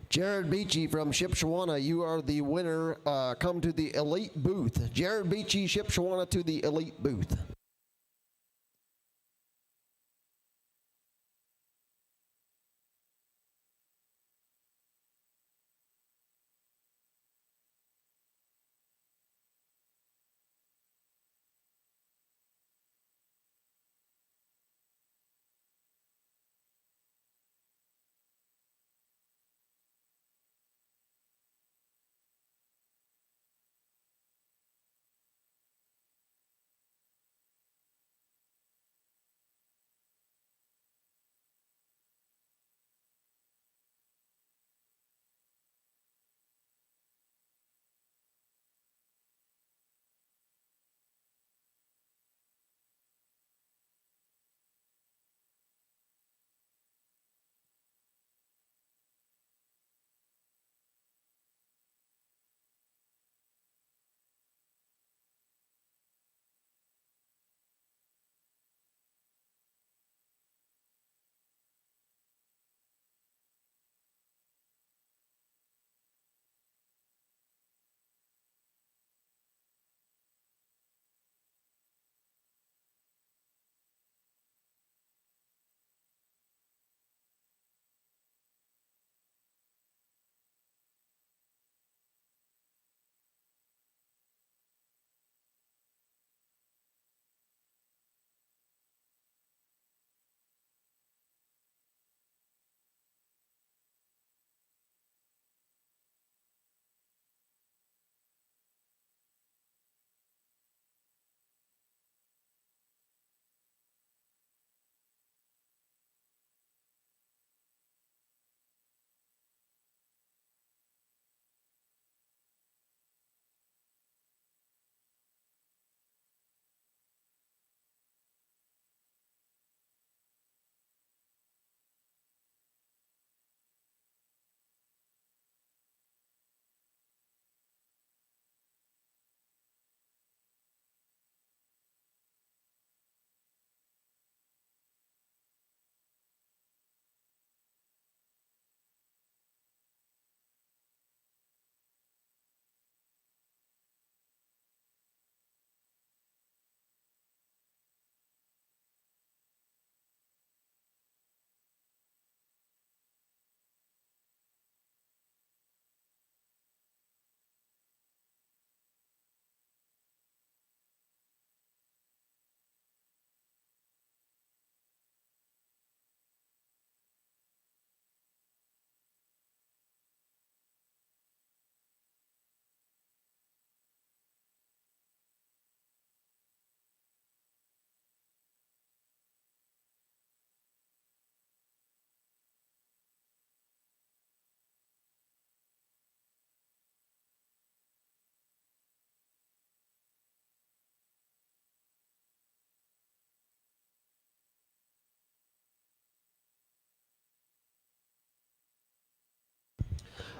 Jared Beachy from Shipshawana, you are the winner. Come to the elite booth. Jared Beachy, Shipshawana to the elite booth.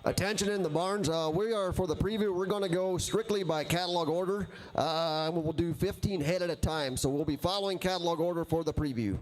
Attention in the barns. We are for the preview. We're going to go strictly by catalog order. We'll do 15 head at a time. So we'll be following catalog order for the preview.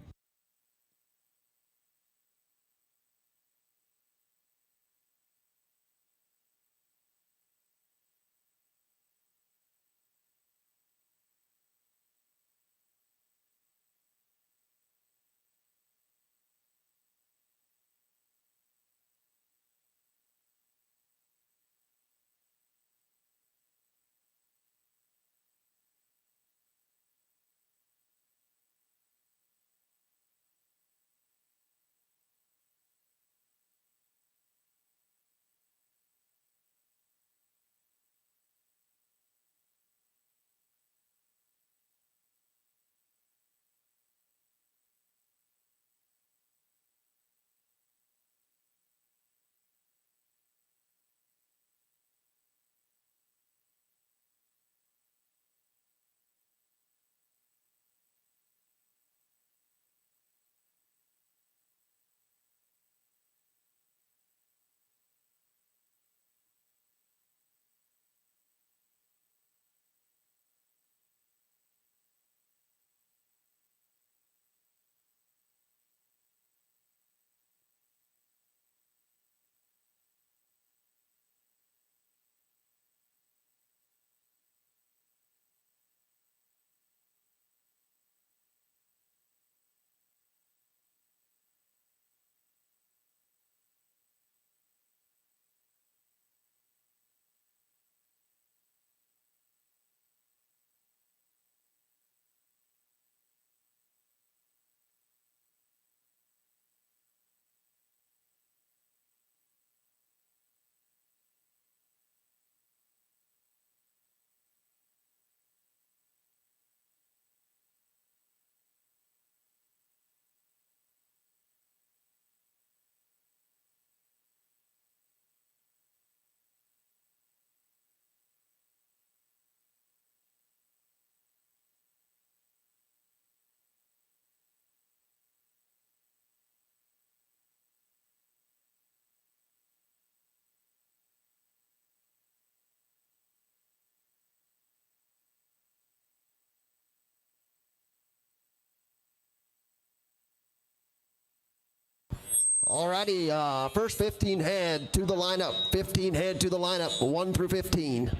Alrighty, first 15 head to the lineup. 15 head to the lineup, 1 through 15.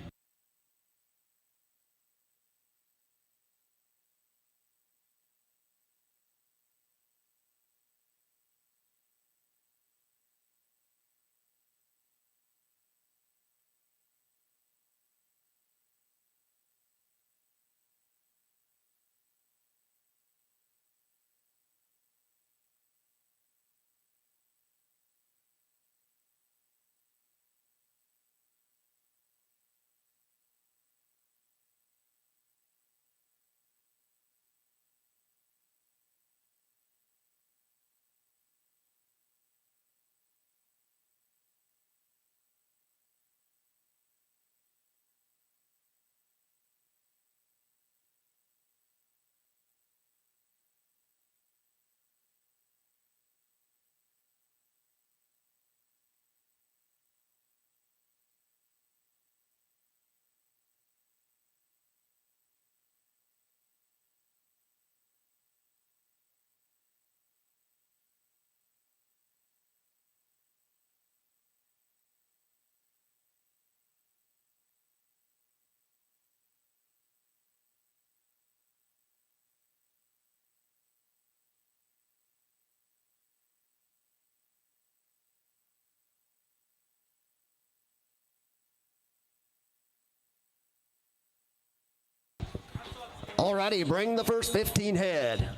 Alrighty, bring the first 15 head.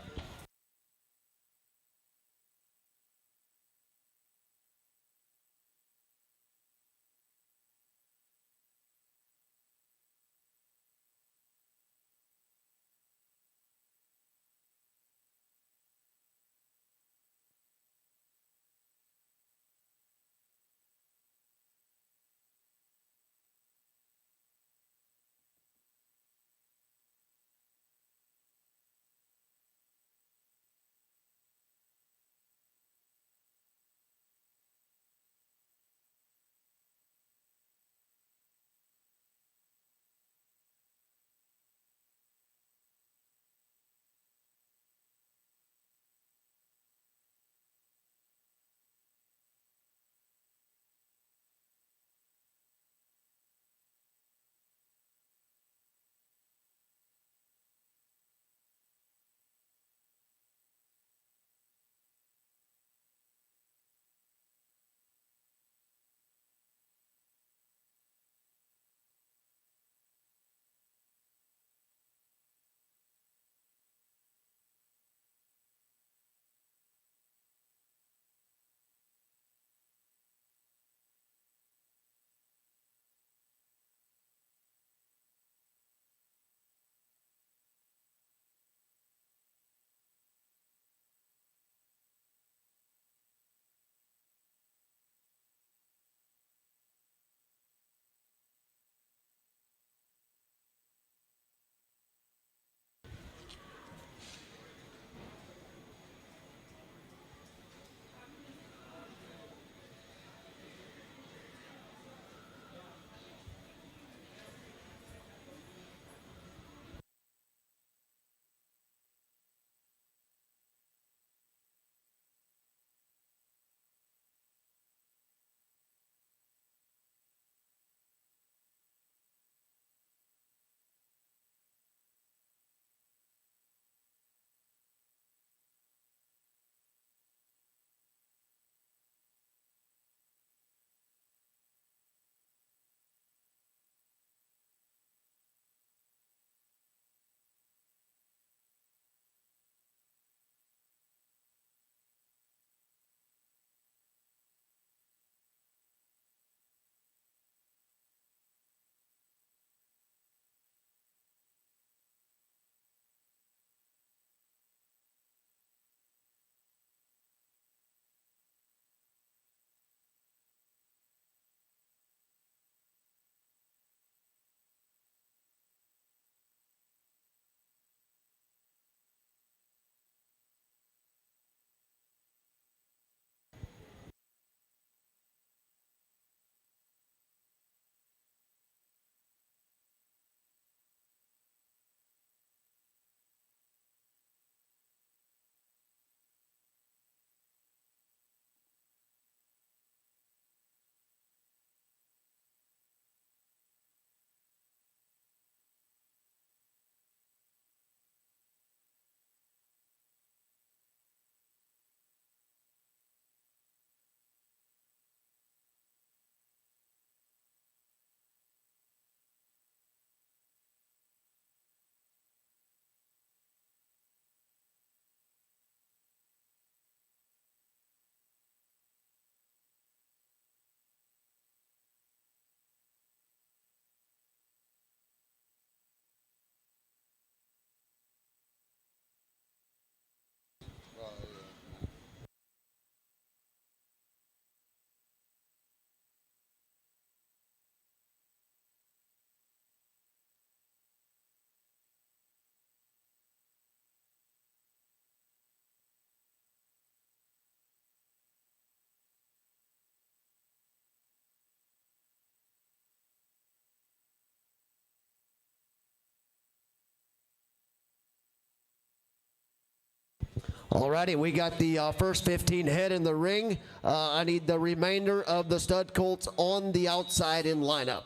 Alrighty, we got the first 15 head in the ring. I need the remainder of the stud colts on the outside in lineup.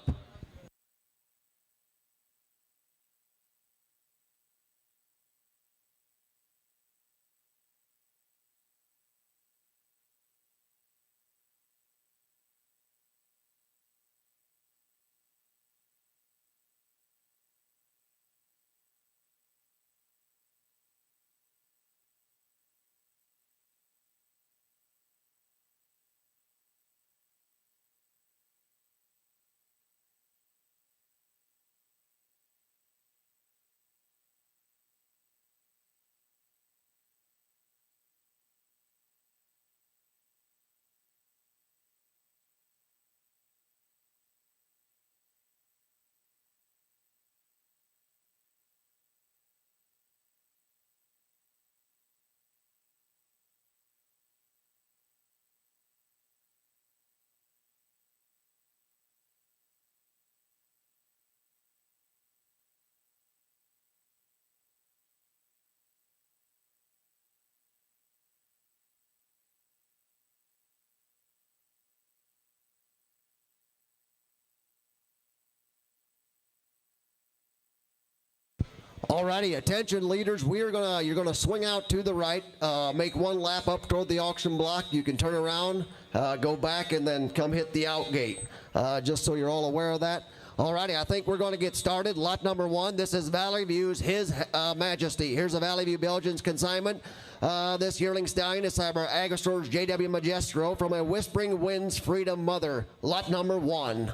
Alrighty, attention leaders, you're gonna swing out to the right, make one lap up toward the auction block. You can turn around, go back, and then come hit the out gate, just so you're all aware of that. Alrighty, I think we're going to get started. Lot number 1, this is Valley View's His Majesty. Here's a Valley View Belgians consignment. This yearling stallion is by Agristore's J.W. Magistro from a Whispering Winds Freedom Mother. Lot number 1.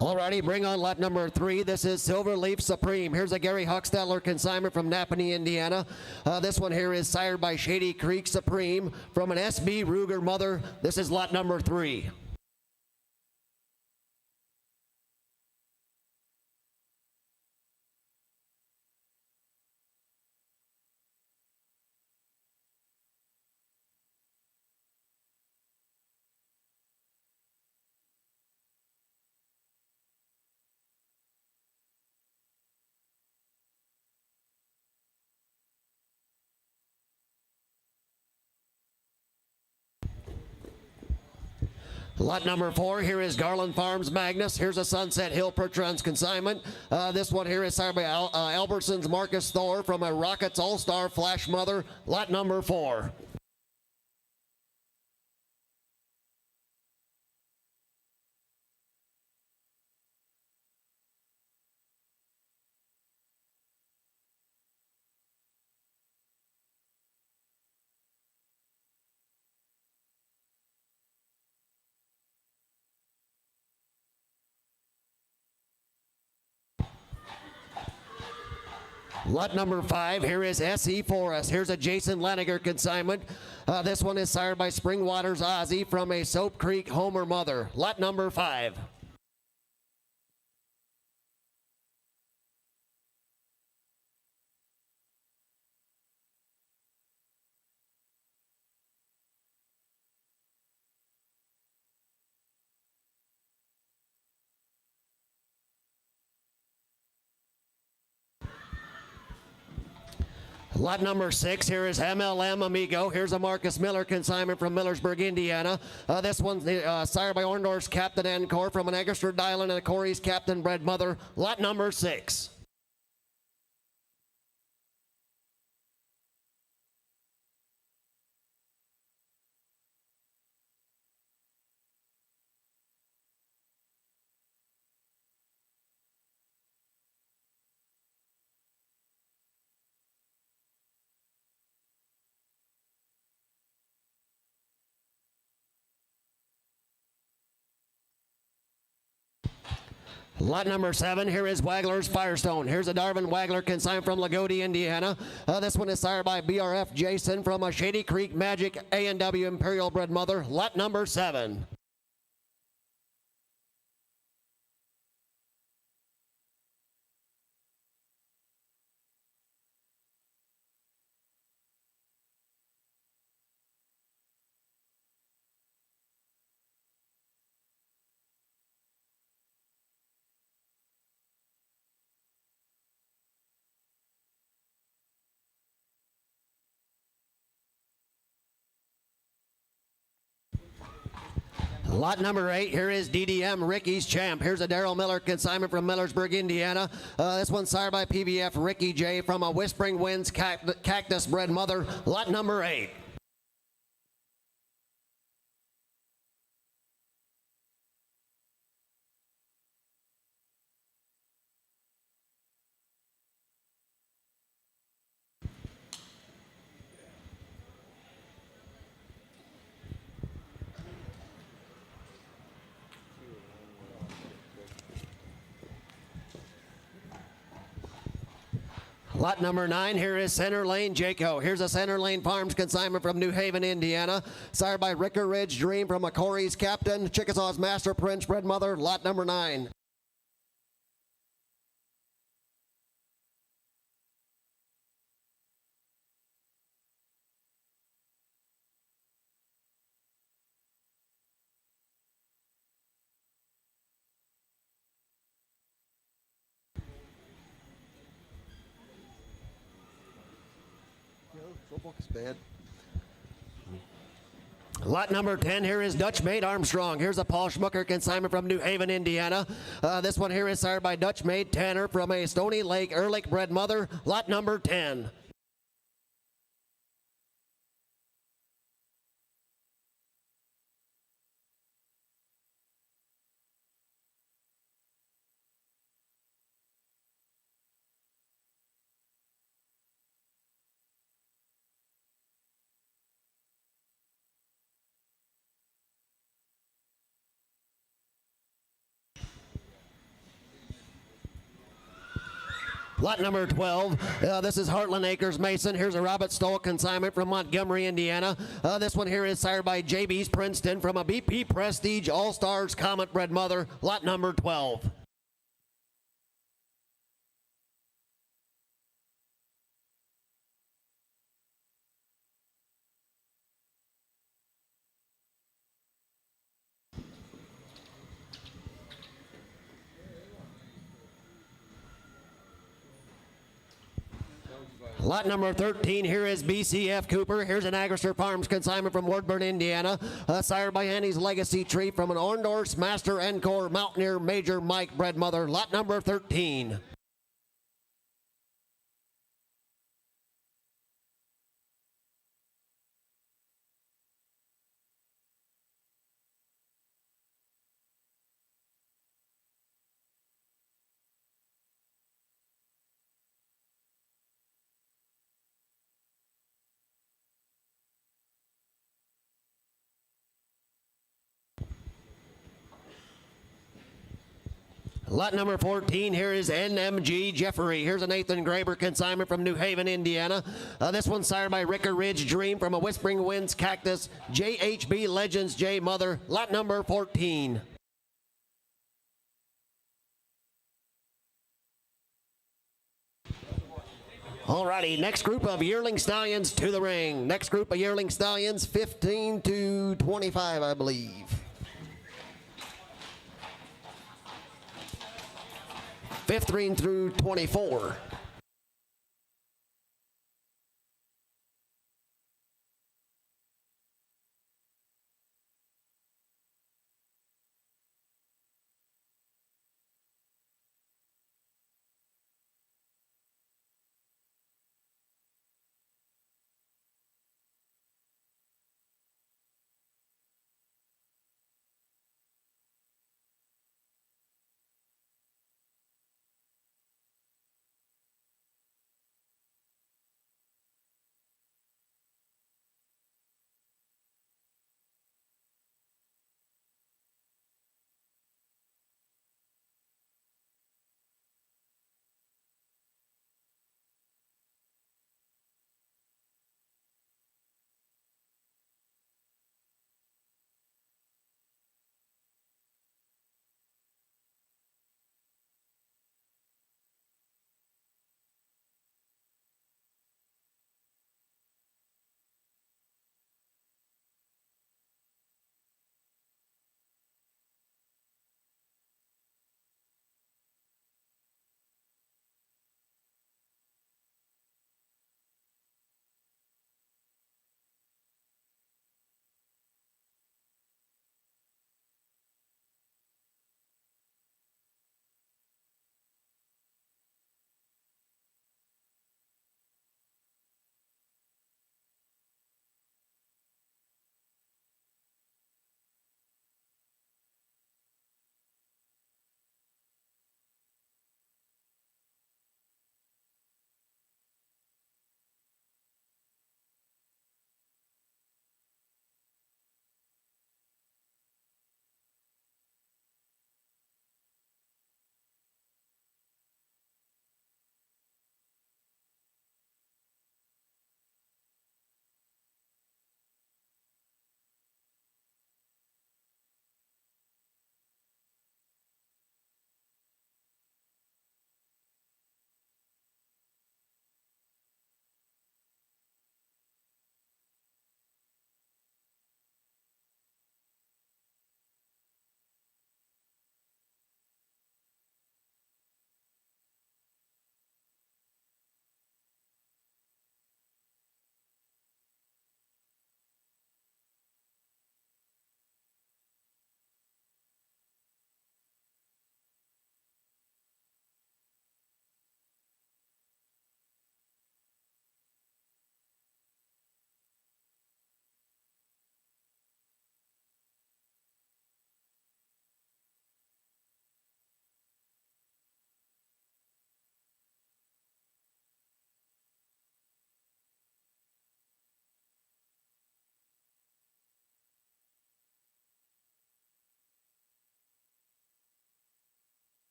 Alrighty, bring on lot number 3. This is Silverleaf Supreme. Here's a Gary Huckstadler consignment from Napanee, Indiana. This one here is sired by Shady Creek Supreme from an SB Ruger mother. This is lot number 3. Lot number 4, here is Garland Farms Magnus. Here's a Sunset Hill Pertrons consignment. This one here is signed by Albertson's Marcus Thor from a Rockets All-Star Flash Mother. Lot number 4. Lot number 5, here is SE Forest. Here's a Jason Laniger consignment. This one is sired by Springwaters Ozzy from a Soap Creek Homer mother. Lot number 5. Lot number 6, here is MLM Amigo. Here's a Marcus Miller consignment from Millersburg, Indiana. This one's sired by Orndorff's Captain Encore from an Eggerster Dylan and a Corey's Captain Bred Mother. Lot number 6. Lot number 7, here is Wagler's Firestone. Here's a Darvin Wagler consigned from Lagodi, Indiana. This one is sired by BRF Jason from a Shady Creek Magic A&W Imperial Bred Mother. Lot number 7. Lot number 8, here is DDM Ricky's Champ. Here's a Daryl Miller consignment from Millersburg, Indiana. This one's sired by PBF Ricky J from a Whispering Winds Cactus Bred Mother. Lot number 8. Lot number 9, here is Center Lane Jaco. Here's a Center Lane Farms consignment from New Haven, Indiana. Sired by Ricker Ridge Dream from a Corey's Captain, Chickasaw's Master Prince Bred Mother. Lot number 9. Bad. Lot number 10, here is Dutch Maid Armstrong. Here's a Paul Schmucker consignment from New Haven, Indiana. This one here is sired by Dutch Maid Tanner from a Stony Lake Ehrlich Bred Mother. Lot number 10. Lot number 12, this is Heartland Acres Mason. Here's a Robert Stoll consignment from Montgomery, Indiana. This one here is sired by JB's Princeton from a BP Prestige All-Stars Comet Bred Mother. Lot number 12. Lot number 13, here is BCF Cooper. Here's an Agrister Farms consignment from Wardburn, Indiana. Sired by Annie's Legacy Tree from an Orndorff's Master Encore Mountaineer Major Mike Bred Mother. Lot number 13. Lot number 14, here is NMG Jeffrey. Here's a Nathan Graber consignment from New Haven, Indiana. This one's sired by Ricker Ridge Dream from a Whispering Winds Cactus JHB Legends J Mother. Lot number 14. Alrighty, next group of Yearling Stallions to the ring. Next group of Yearling Stallions, 15 to 25, I believe. 15 through 24.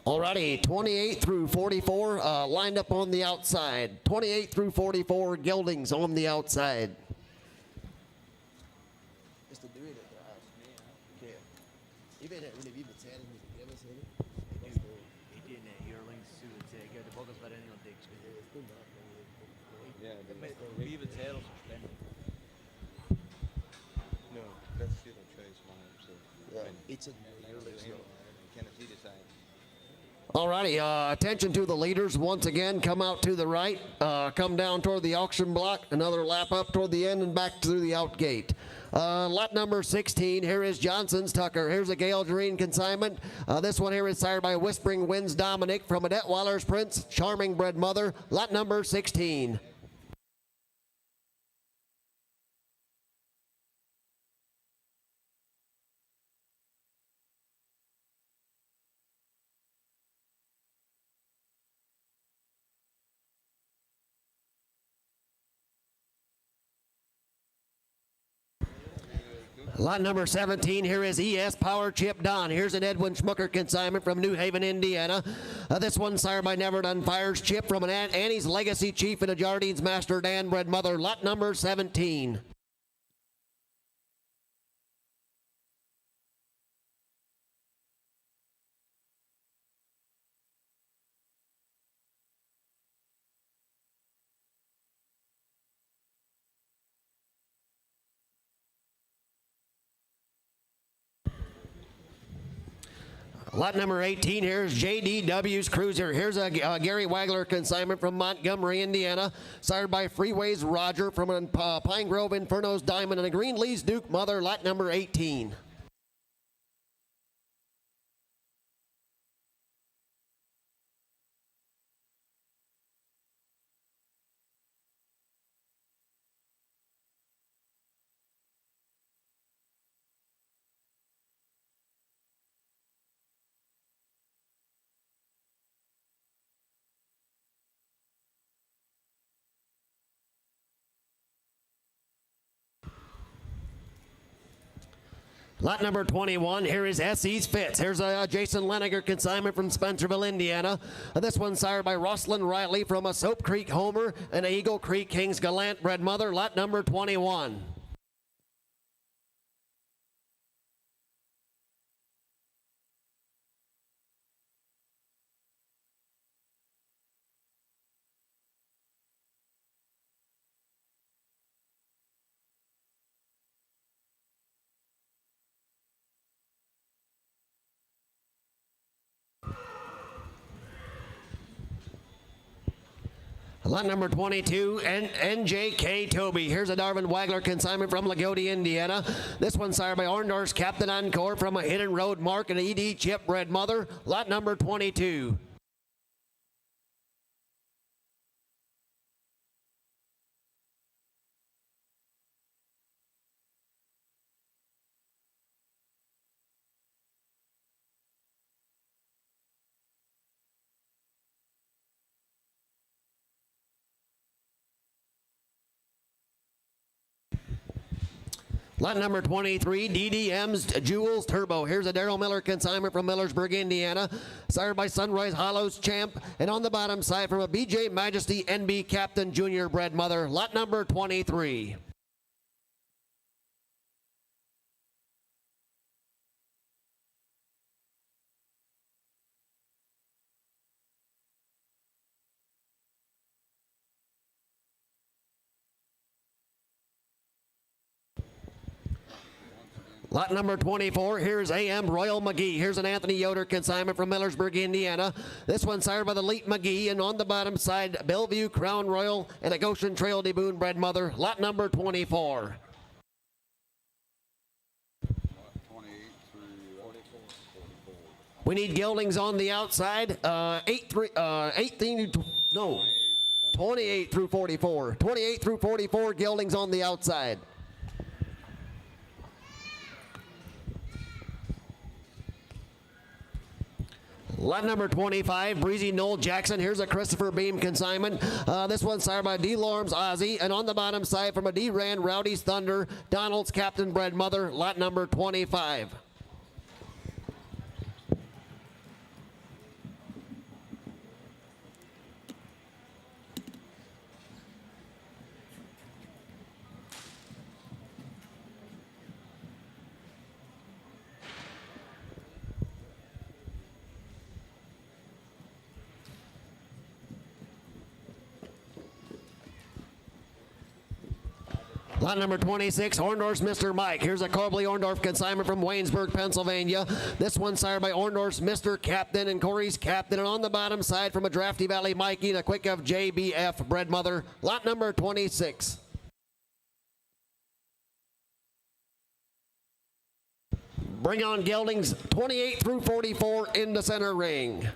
Alrighty, 28 through 44 lined up on the outside. 28 through 44 Geldings on the outside. Alrighty, attention to the leaders. Once again, come out to the right, come down toward the auction block, another lap up toward the end and back through the out gate. Lot number 16, here is Johnson's Tucker. Here's a Gelding consignment. This one here is sired by Whispering Winds Dominic from a Detweiler's Prince, Charming Bred Mother, lot number 16. Lot number 17, here is ES Power Chip Don. Here's an Edwin Schmucker consignment from New Haven, Indiana. This one sired by Never Done Fire's Chip from an Annie's Legacy Chief and a Jardines Master Dan Bred Mother, lot number 17. Lot number 18, here's JDW's Cruiser. Here's a Gary Wagler consignment from Montgomery, Indiana, sired by Freeways Roger from a Pine Grove Inferno's Diamond and a Greenlee's Duke Mother, lot number 18. Lot number 21, here is SE's Fitz. Here's a Jason Leniger consignment from Spencerville, Indiana. This one sired by Rosslyn Riley from a Soap Creek Homer and a Eagle Creek Kings Gallant Bred Mother, lot number 21. Lot number 22, NJK Toby. Here's a Darvin Wagler consignment from Lagodi, Indiana. This one sired by Orndorf's Captain Encore from a Hidden Road Mark and ED Chip Bred Mother, lot number 22. Lot number 23, DDM's Jewels Turbo. Here's a Darrell Miller consignment from Millersburg, Indiana, sired by Sunrise Hollows Champ, and on the bottom side from a BJ Majesty NB Captain Junior Bred Mother, lot number 23. Lot number 24, here's AM Royal McGee. Here's an Anthony Yoder consignment from Millersburg, Indiana. This one sired by the Leap McGee, and on the bottom side, Bellevue Crown Royal and a Goshen Trail de Boone Bred Mother, lot number 24. We need Geldings on the outside, 28 through 44. 28 through 44, Geldings on the outside. Lot number 25, Breezy Noel Jackson. Here's a Christopher Beam consignment. This one's sired by D. Lorms Ozzy, and on the bottom side from a D. Rand Rowdy's Thunder, Donald's Captain Bred Mother, lot number 25. Lot number 26, Orndorff's Mr. Mike. Here's a Cobley Orndorff consignment from Waynesburg, Pennsylvania. This one sired by Orndorff's Mr. Captain and Corey's Captain. And on the bottom side from a Drafty Valley Mikey and a quick of JBF Bread Mother. Lot number 26. Bring on Geldings 28 through 44 in the center ring.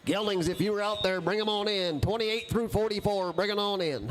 Geldings, if you were out there, bring them on in. 28 through 44, bring them on in.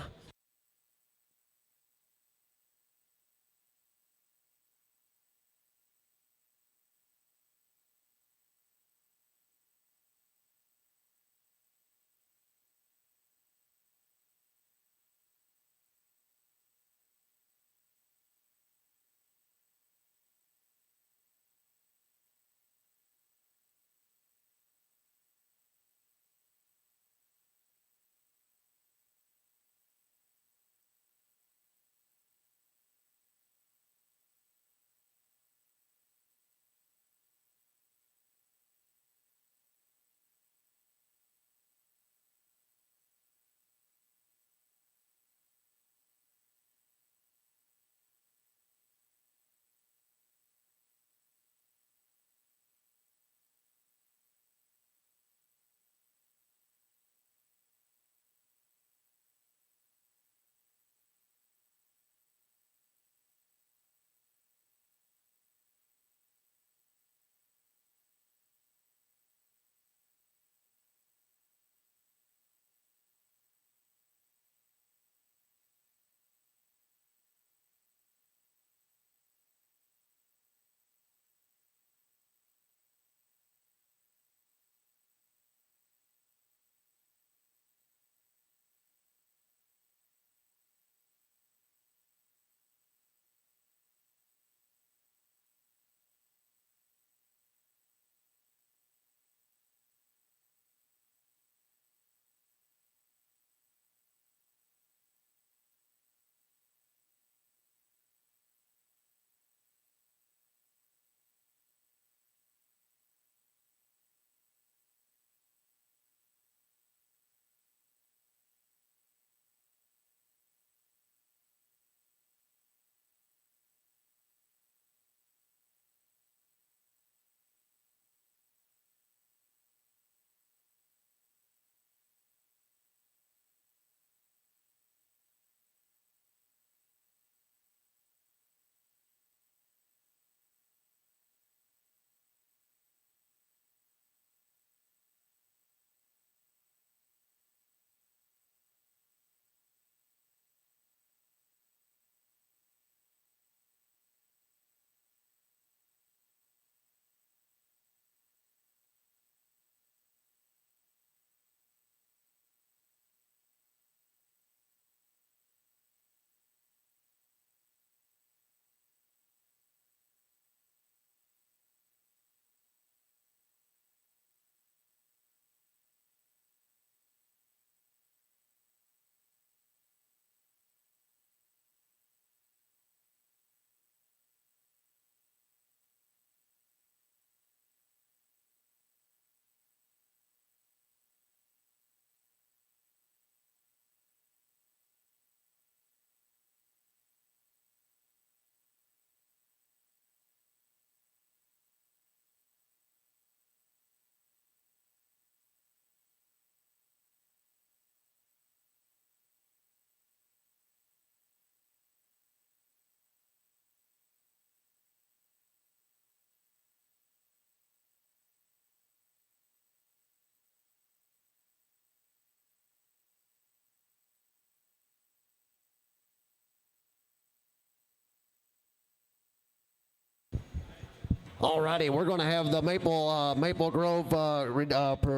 Alrighty, we're going to have the Maple Grove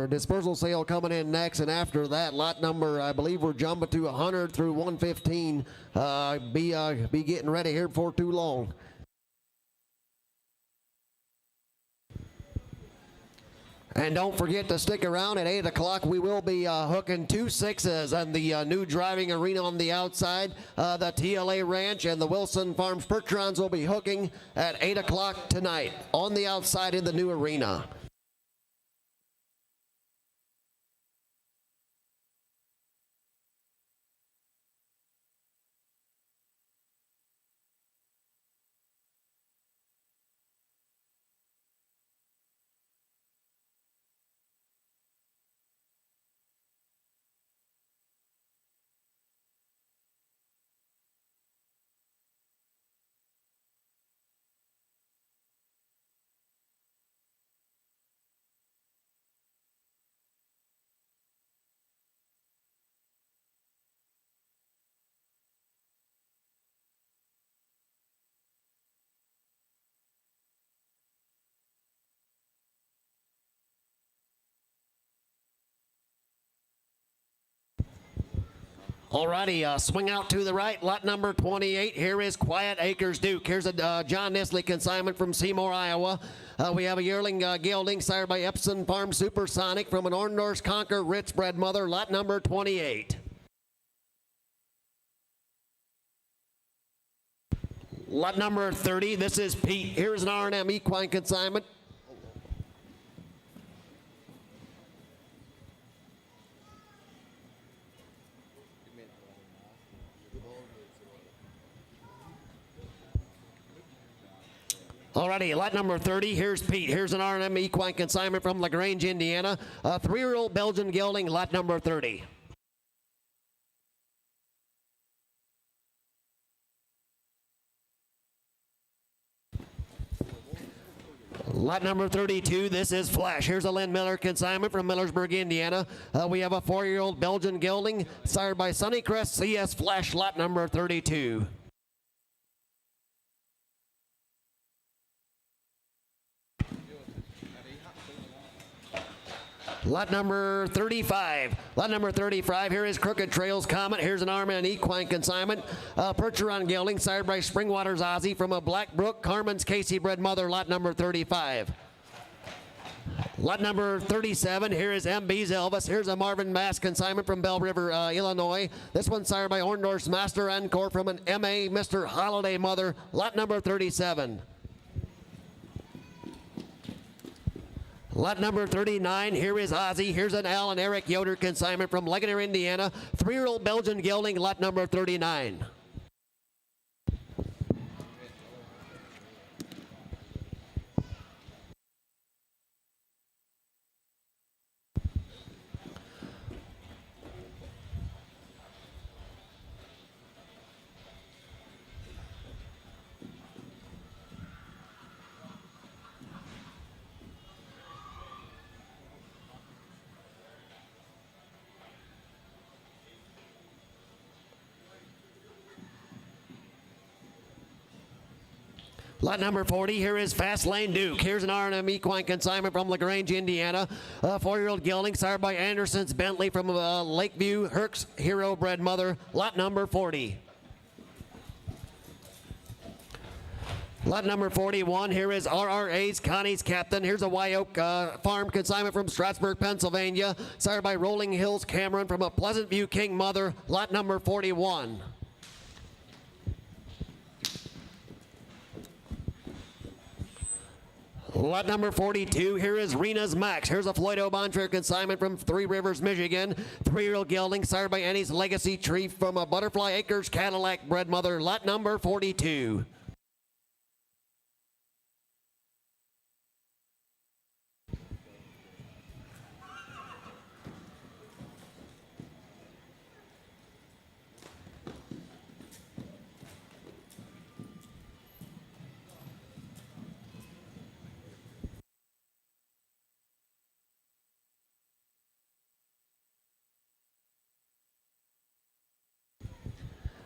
dispersal sale coming in next, and after that, lot number, I believe we're jumping to 100 through 115. Be getting ready here before too long. And don't forget to stick around at 8 o'clock. We will be hooking 2 6s on the new driving arena on the outside. The TLA Ranch and the Wilson Farms Percherons will be hooking at 8 o'clock tonight on the outside in the new arena. Alrighty, swing out to the right, lot number 28. Here is Quiet Acres Duke. Here's a John Nisley consignment from Seymour, Iowa. We have a yearling gelding sired by Epson Farm Supersonic from an Orndorff's Conquer Ritz bred mother, lot number 28. Lot number 30, this is Pete. Here's an R&M equine consignment. Alrighty, lot number 30, here's Pete. Here's an R&M equine consignment from LaGrange, Indiana. A 3-year-old Belgian gelding, lot number 30. Lot number 32, this is Flash. Here's a Lynn Miller consignment from Millersburg, Indiana. We have a 4-year-old Belgian gelding sired by Sunnycrest CS Flash, lot number 32. Lot number 35. Lot number 35, here is Crooked Trails Comet. Here's an R&M equine consignment. Percheron gelding, sired by Springwater's Ozzy from a Blackbrook Carmen's Casey bred mother, lot number 35. Lot number 37, here is MB's Elvis. Here's a Marvin Mass consignment from Bell River, Illinois. This one sired by Orndorff's Master Encore from an MA Mr. Holiday mother, lot number 37. Lot number 39, here is Ozzy. Here's an Al and Eric Yoder consignment from Ligonier, Indiana. 3-year-old Belgian gelding, lot number 39. Lot number 40, here is Fast Lane Duke. Here's an R&M equine consignment from LaGrange, Indiana. A 4-year-old gelding sired by Anderson's Bentley from Lakeview Herc's Hero bred mother, lot number 40. Lot number 41, here is RRA's Connie's Captain. Here's a Wyoke farm consignment from Strattsburg, Pennsylvania, sired by Rolling Hills Cameron from a Pleasant View King mother, lot number 41. Lot number 42, here is Rena's Max. Here's a Floyd O'Bontraire consignment from Three Rivers, Michigan. 3-year-old gelding sired by Annie's Legacy Tree from a Butterfly Acres Cadillac bred mother, lot number 42.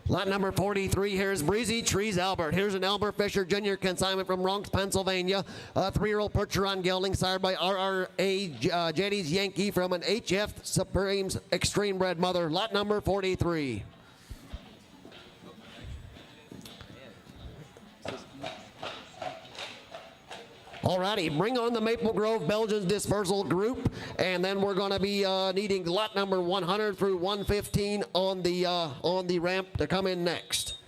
Lot number 43, here's Breezy Trees Albert. Here's an Albert Fisher Jr. consignment from Bronx, Pennsylvania. A 3-year-old Percheron Gelding, sired by RRA Jetty's Yankee from an HF Supremes Extreme Bred mother. Lot number 43. Alrighty, bring on the Maple Grove Belgians dispersal group, and then we're going to be needing lot number 100 through 115 on the ramp to come in next.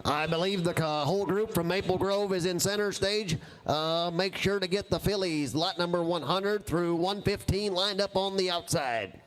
I believe the whole group from Maple Grove is in center stage. Make sure to get the fillies, lot number 100 through 115, lined up on the outside.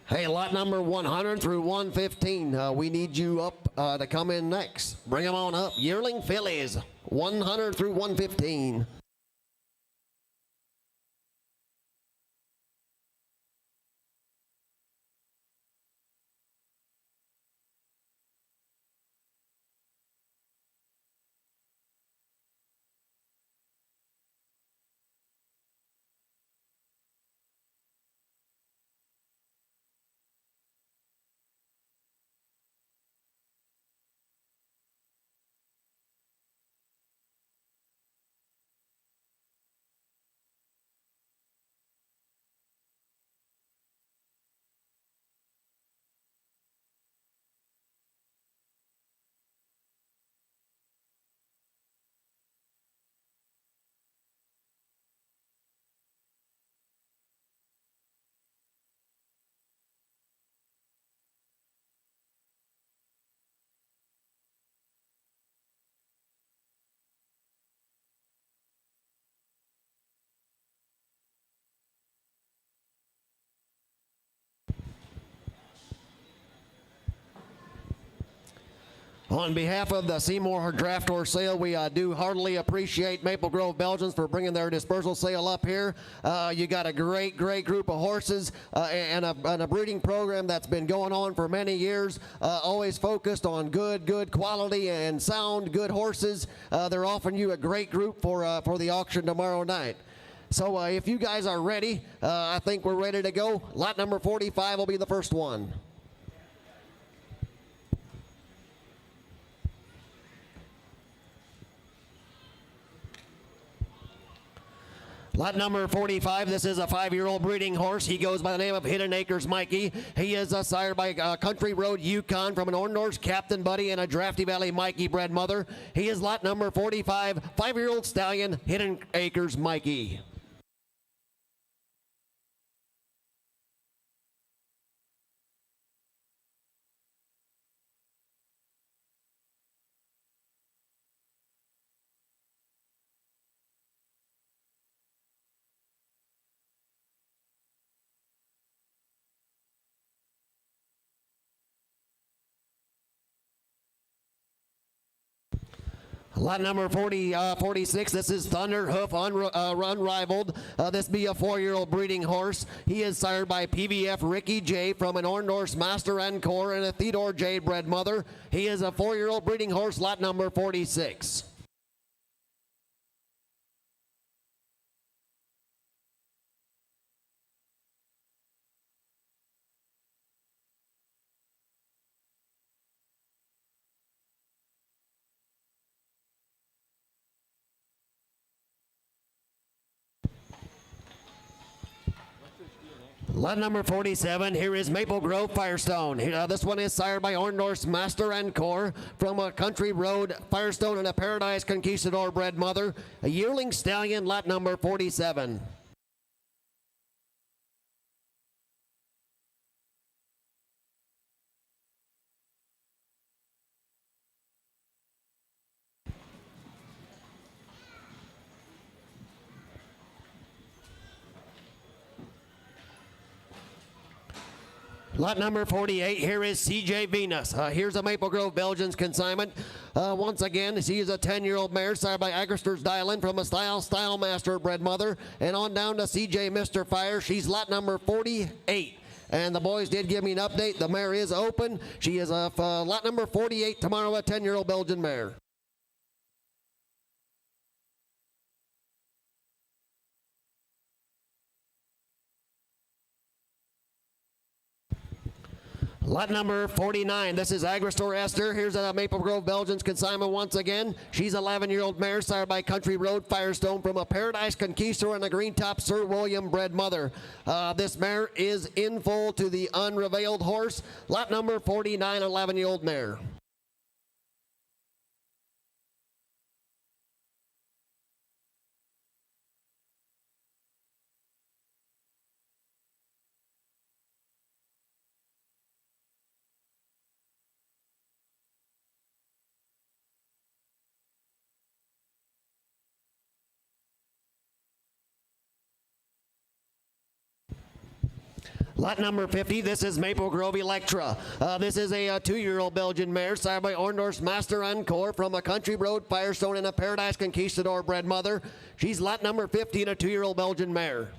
Hey, lot number 100 through 115, we need you up to come in next. Bring them on up. Yearling fillies, 100 through 115. On behalf of the Seymour Draft Horse Sale, we do heartily appreciate Maple Grove Belgians for bringing their dispersal sale up here. You got a great group of horses and a breeding program that's been going on for many years, always focused on good quality and sound, good horses. They're offering you a great group for the auction tomorrow night. So if you guys are ready, I think we're ready to go. Lot number 45 will be the first one. Lot number 45, this is a 5-year-old breeding horse. He goes by the name of Hidden Acres Mikey. He is sired by Country Road Yukon from an Orndorff's Captain Buddy and a Drafty Valley Mikey bred mother. He is lot number 45, 5-year-old stallion, Hidden Acres Mikey. Lot number 46, this is Thunder Hoof, unrivaled. This be a 4-year-old breeding horse. He is sired by PVF Ricky J from an Orndorff's Master Encore and a Theodore J bred mother. He is a 4-year-old breeding horse, lot number 46. Lot number 47, here is Maple Grove Firestone. This one is sired by Orndorff's Master Encore from a Country Road Firestone and a Paradise Conquistador bred mother. A Yearling Stallion, lot number 47. Lot number 48, here is CJ Venus. Here's a Maple Grove Belgians consignment. Once again, she is a 10-year-old mare sired by Agrister's Dylan from a Style Master bred mother. And on down to CJ Mr. Fire, she's lot number 48. And the boys did give me an update. The mare is open. She is a lot number 48 tomorrow, a 10-year-old Belgian mare. Lot number 49, this is Agristor Esther. Here's a Maple Grove Belgians consignment once again. She's 11-year-old mare sired by Country Road Firestone from a Paradise Conquistador and a Green Top Sir William bred mother. This mare is in full to the unrevealed horse. Lot number 49, 11-year-old mare. Lot number 50, this is Maple Grove Electra. This is a 2-year-old Belgian mare sired by Orndorff's Master Encore from a Country Road Firestone and a Paradise Conquistador bred mother. She's lot number 50 and a 2-year-old Belgian mare.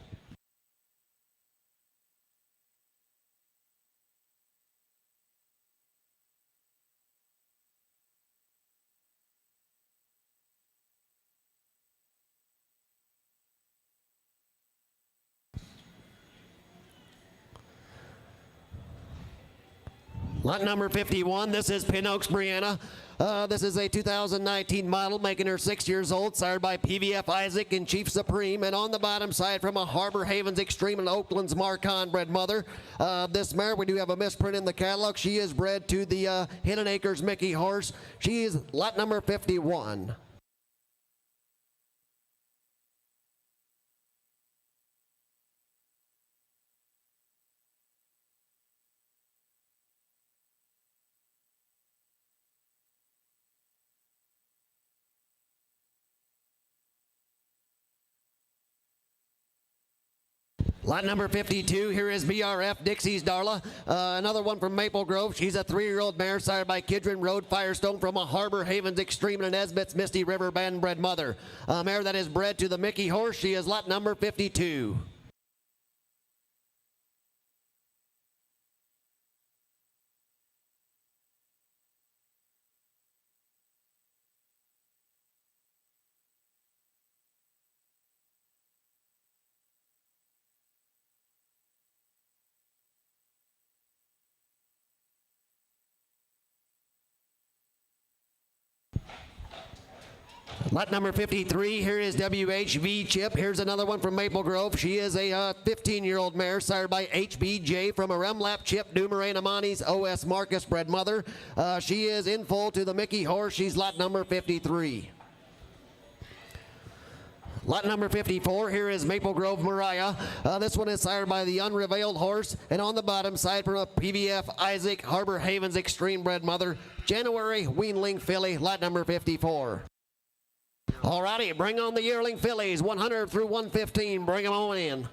Lot number 51, this is Pin Oaks Brianna. This is a 2019 model, making her 6 years old, sired by PVF Isaac and Chief Supreme, and on the bottom side from a Harbor Havens Extreme and Oakland's Marcon bred mother. This mare, we do have a misprint in the catalog. She is bred to the Hidden Acres Mickey horse. She is lot number 51. Lot number 52, here is BRF Dixie's Darla. Another one from Maple Grove. She's a 3-year-old mare sired by Kidron Road Firestone from a Harbor Havens Extreme and Nesbitt's Misty River Bend bred mother. A mare that is bred to the Mickey horse. She is lot number 52. Lot number 53, here is WHV Chip. Here's another one from Maple Grove. She is a 15-year-old mare sired by HBJ from a Remlap Chip Dumoulin Amani's OS Marcus bred mother. She is in full to the Mickey horse. She's lot number 53. Lot number 54, here is Maple Grove Mariah. This one is sired by the Unrevealed horse, and on the bottom side from a PVF Isaac Harbor Havens Extreme bred mother. January Weanling filly, lot number 54. Alrighty, bring on the yearling fillies, 100 through 115. Bring them on in.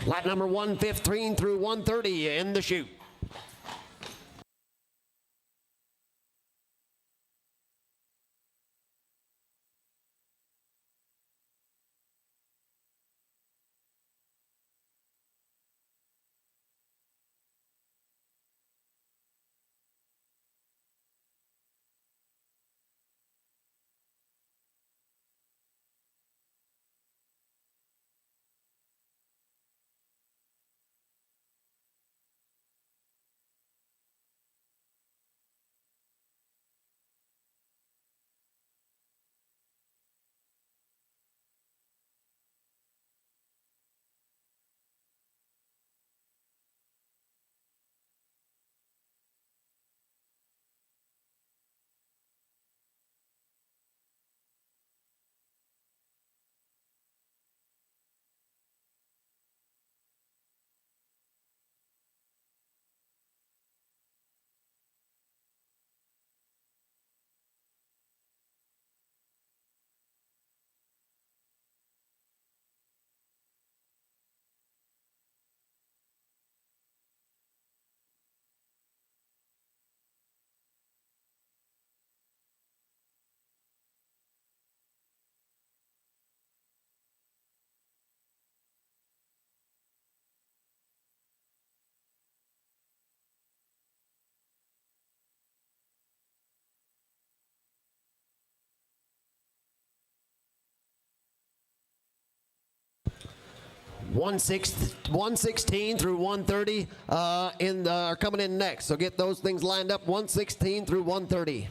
Lot number 115 through 130 in the chute. 116 through 130 are coming in next. So get those things lined up, 116 through 130.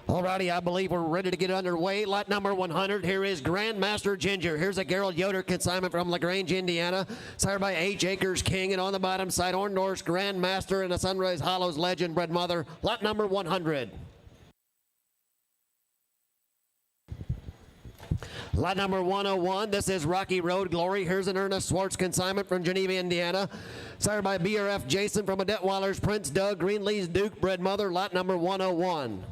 Alrighty, I believe we're ready to get underway. Lot number 100, here is Grandmaster Ginger. Here's a Gerald Yoder consignment from LaGrange, Indiana. Sired by H. Acres King, and on the bottom side, Orndorff's Grandmaster and a Sunrise Hollows Legend bred mother. Lot number 100. Lot number 101, this is Rocky Road Glory. Here's an Ernest Swartz consignment from Geneva, Indiana. Sired by BRF Jason from a Detweiler's Prince Doug Greenlee's Duke bred mother. Lot number 101.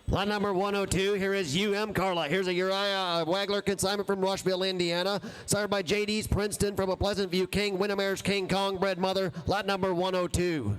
Lot number 102, here is UM Carla. Here's a Uriah Wagler consignment from Rushville, Indiana. Sired by JD's Princeton from a Pleasant View King, Winnemere's King Kong bred mother. Lot number 102.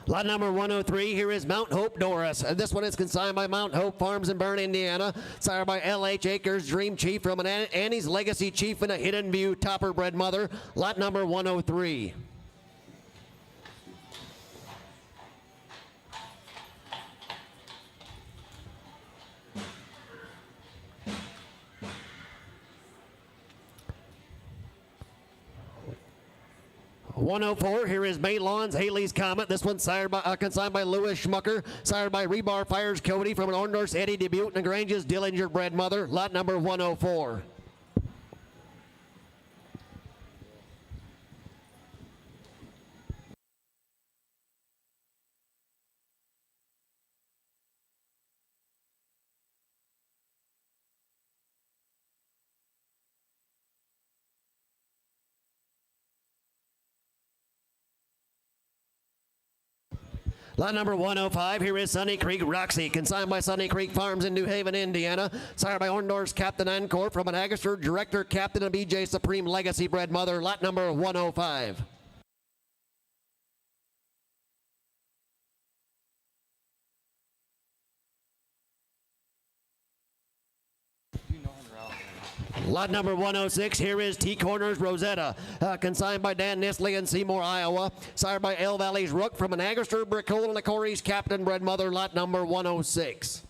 Lot number 103, here is Mount Hope Doris. This one is consigned by Mount Hope Farms in Bern, Indiana. Sired by L.H. Acres Dream Chief from an Annie's Legacy Chief and a Hidden View Topper bred mother. Lot number 103. .104, here is Maylon's Haley's Comet. This one's consigned by Louis Schmucker. Sired by Rebar Fires Cody from an Orndorff's Eddie Dubuque and Grange's Dillinger bred mother. Lot number 104. Lot number 105, here is Sunny Creek Roxy, consigned by Sunny Creek Farms in New Haven, Indiana. Sired by Orndorff's Captain Encore from an Agaster Director Captain and BJ Supreme Legacy bred mother. Lot number 105. Lot number 106, here is T-Corners Rosetta, consigned by Dan Nisley in Seymour, Iowa. Sired by El Valley's Rook from an Agaster Brickle and Corey's Captain bred mother. Lot number 106.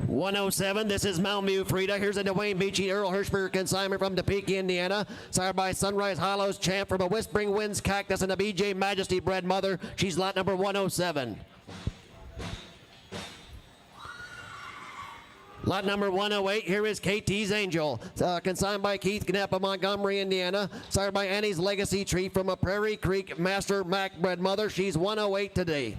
(107), this is Mount View Frida. Here's a Dwayne Beachy Earl Hirschberg consignment from Topeka, Indiana. Sired by Sunrise Hollows Champ from a Whispering Winds Cactus and a BJ Majesty bred mother. She's lot number 107. Lot number 108, here is KT's Angel, consigned by Keith Knapp of Montgomery, Indiana. Sired by Annie's Legacy Tree from a Prairie Creek Master Mac bred mother. She's 108 today.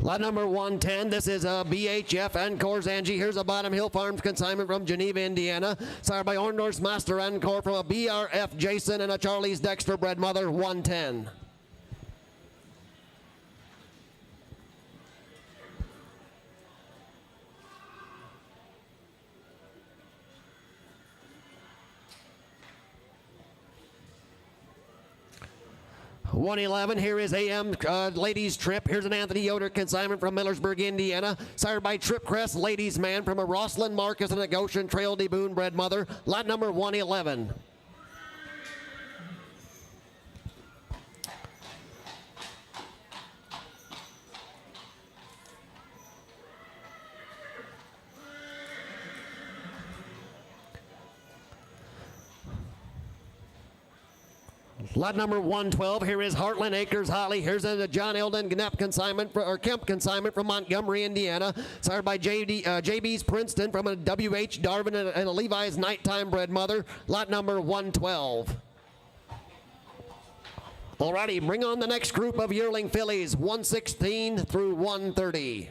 Lot number 110, this is a BHF Encore's Angie. Here's a Bottom Hill Farms consignment from Geneva, Indiana. Sired by Orndorff's Master Encore from a BRF Jason and a Charlie's Dexter bred mother. 110. (111), here is AM Ladies Trip. Here's an Anthony Yoder consignment from Millersburg, Indiana. Sired by Trip Crest Ladies Man from a Rosslyn Marcus and a Goshen Trail de Boone bred mother. Lot number 111. Lot number 112, here is Heartland Acres Holly. Here's a John Eldon Kemp consignment from Montgomery, Indiana. Sired by JB's Princeton from a WH Darwin and a Levi's Nighttime bred mother. Lot number 112. Alrighty, bring on the next group of yearling fillies, 116 through 130.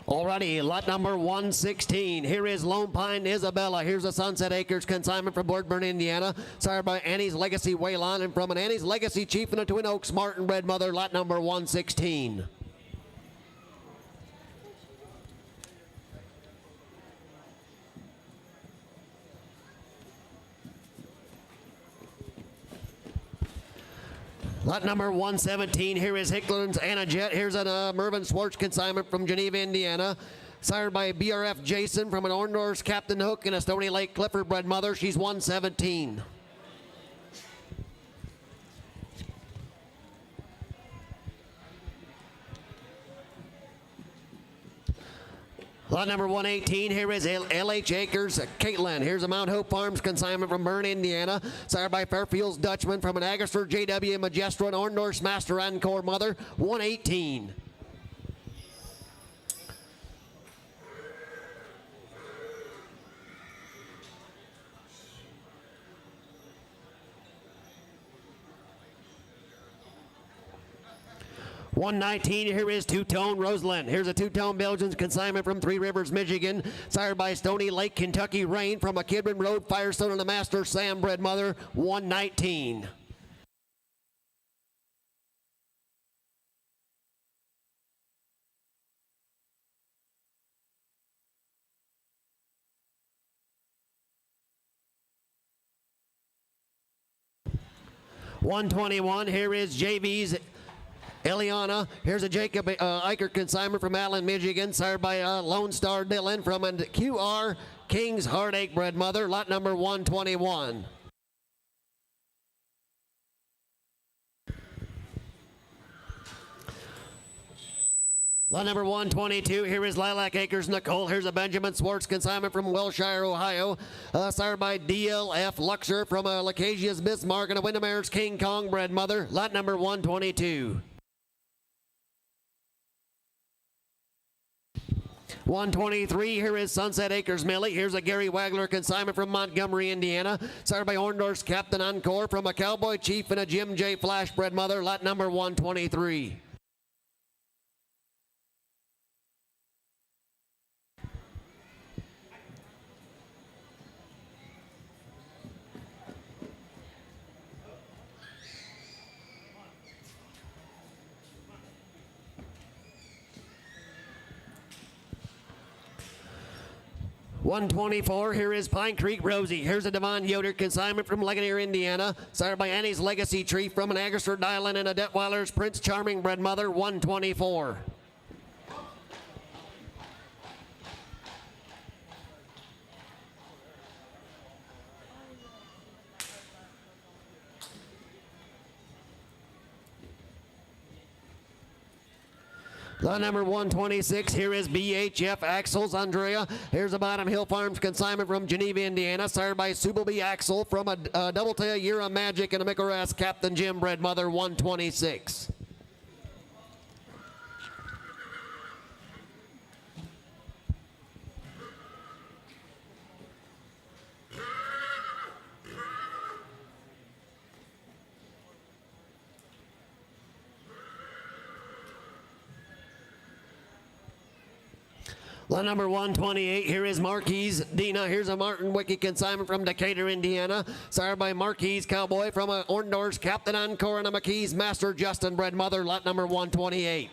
Alrighty, lot number 116. Here is Lone Pine Isabella. Here's a Sunset Acres consignment from Boardburn, Indiana. Sired by Annie's Legacy Waylon, and from an Annie's Legacy Chief and a Twin Oaks Martin bred mother, lot number 116. Lot number 117, here is Hickland's Anna Jet. Here's a Mervyn Schwartz consignment from Geneva, Indiana. Sired by BRF Jason from an Orndorff's Captain Hook and a Stony Lake Clifford bred mother. She's 117. Lot number 118, here is LH Acres, Caitlin. Here's a Mount Hope Farms consignment from Bern, Indiana. Sired by Fairfield's Dutchman from an Agaster JW Majestra and Orndorff's Master Encore mother, 118. $119, here is Two-Tone Rosalind. Here's a Two-Tone Belgians consignment from Three Rivers, Michigan. Sired by Stony Lake, Kentucky Rain from a Kidman Road Firestone and a Master Sam bred mother, 119. $121, here is JV's Eliana. Here's a Jacob Eichert consignment from Allen, Michigan, sired by Lone Star Dylan from a QR King's Heartache bred mother, lot number 121. Lot number 122, here is Lilac Acres Nicole. Here's a Benjamin Swartz consignment from Wilshire, Ohio. Sired by DLF Luxor from Lacasia's Bismarck and a Windermere's King Kong bred mother, lot number 122. 123, here is Sunset Acres Millie. Here's a Gary Wagler consignment from Montgomery, Indiana. Sired by Orndorff's Captain Encore from a Cowboy Chief and a Jim J. Flash bred mother, lot number 123. $124, here is Pine Creek Rosie. Here's a Devon Yoder consignment from Ligonier, Indiana. Sired by Annie's Legacy Tree from an Agaster Dylan and a Detweiler's Prince Charming bred mother, 124. Lot number 126, here is BHF Axles Andrea. Here's a Bottom Hill Farms consignment from Geneva, Indiana. Sired by Subalby Axel from a Double Tail Yura Magic and a Mickleras Captain Jim bred mother, 126. Lot number 128, here is Marquise Dina. Here's a Martin Wiki consignment from Decatur, Indiana. Sired by Marquise Cowboy from a Orndorff's Captain Encore and a McKee's Master Justin bred mother, lot number 128.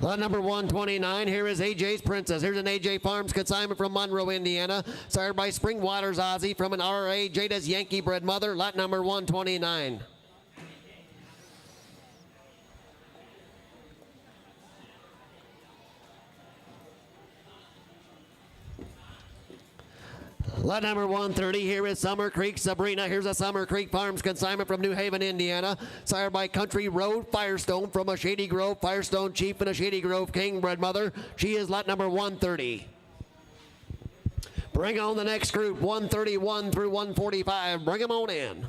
Lot number 129, here is AJ's Princess. Here's an AJ Farms consignment from Monroe, Indiana. Sired by Springwater's Ozzy from an RA Jada's Yankee bred mother, lot number 129. Lot number 130, here is Summer Creek Sabrina. Here's a Summer Creek Farms consignment from New Haven, Indiana. Sired by Country Road Firestone from a Shady Grove Firestone Chief and a Shady Grove King bred mother. She is lot number 130. Bring on the next group, 131 through 145. Bring them on in.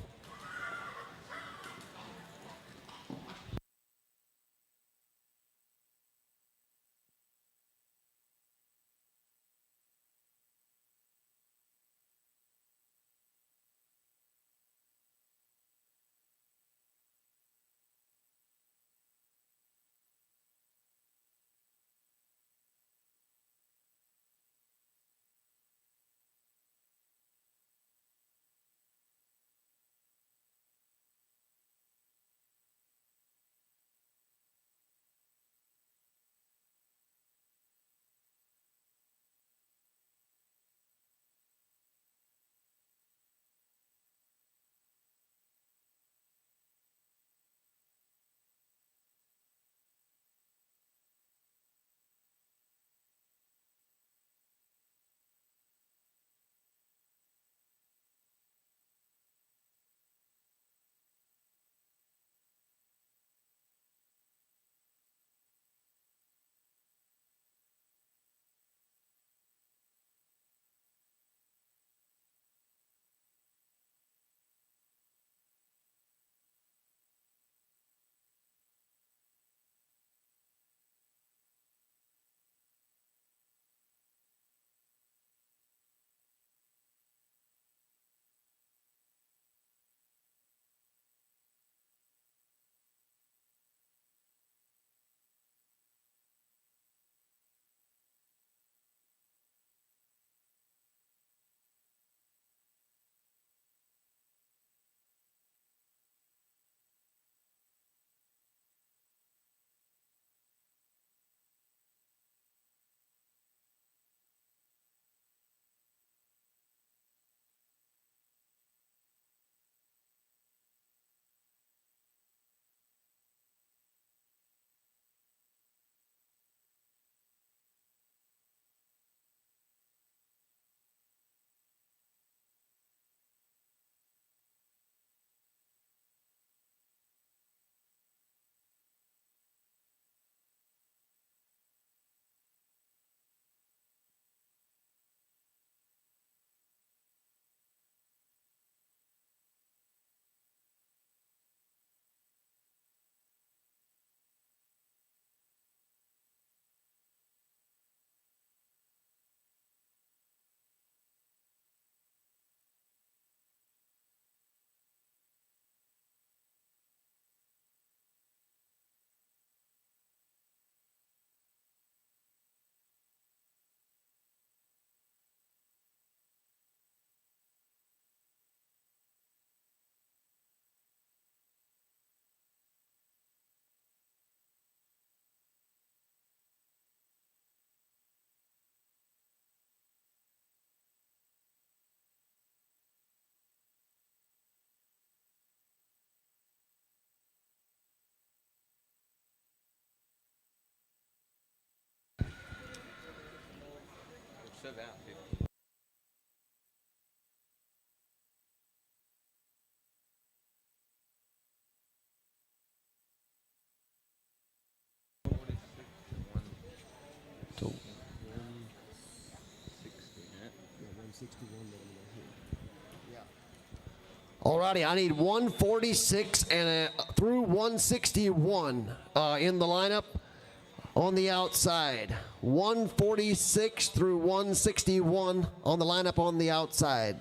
about 50. Alrighty, I need 146 and through 161 in the lineup on the outside. 146 through 161 on the lineup on the outside.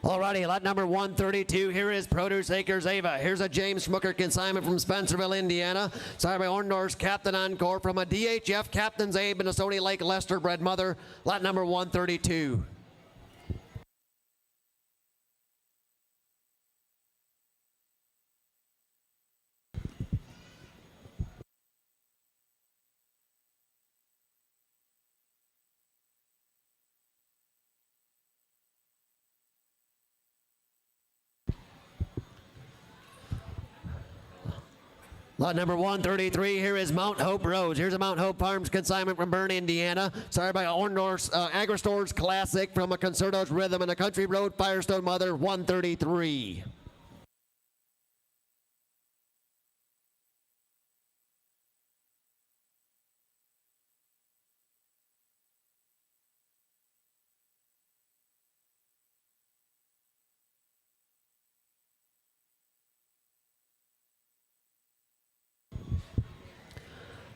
Alrighty, lot number 132. Here is Produce Acres Ava. Here's a James Schmucker consignment from Spencerville, Indiana. Signed by Orndorff's Captain Encore from a DHF Captain's Abe and a Stony Lake Lester bred mother. Lot number 132. Lot number 133, here is Mount Hope Rose. Here's a Mount Hope Farms consignment from Bern, Indiana. Started by Orndorff's Agri-Stores Classic from a Concerto's Rhythm and a Country Road Firestone Mother, 133.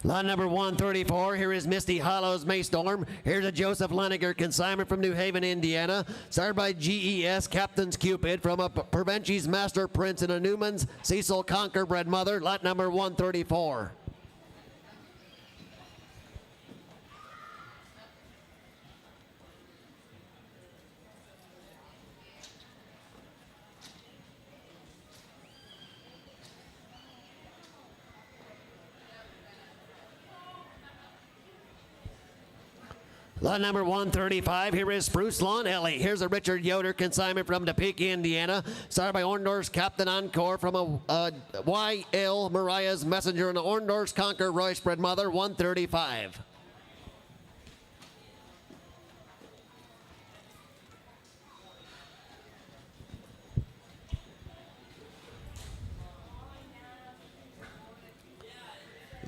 Lot number 134, here is Misty Hollows Maystorm. Here's a Joseph Leniger consignment from New Haven, Indiana. Started by GES Captain's Cupid from a Pervenchi's Master Prince and a Newman's Cecil Conquer bred mother. Lot number 134. Lot number 135, here is Spruce Lawn Ellie. Here's a Richard Yoder consignment from Topeka, Indiana. Started by Orndorff's Captain Encore from a YL Mariah's Messenger and Orndorff's Conquer Royce bred mother, 135.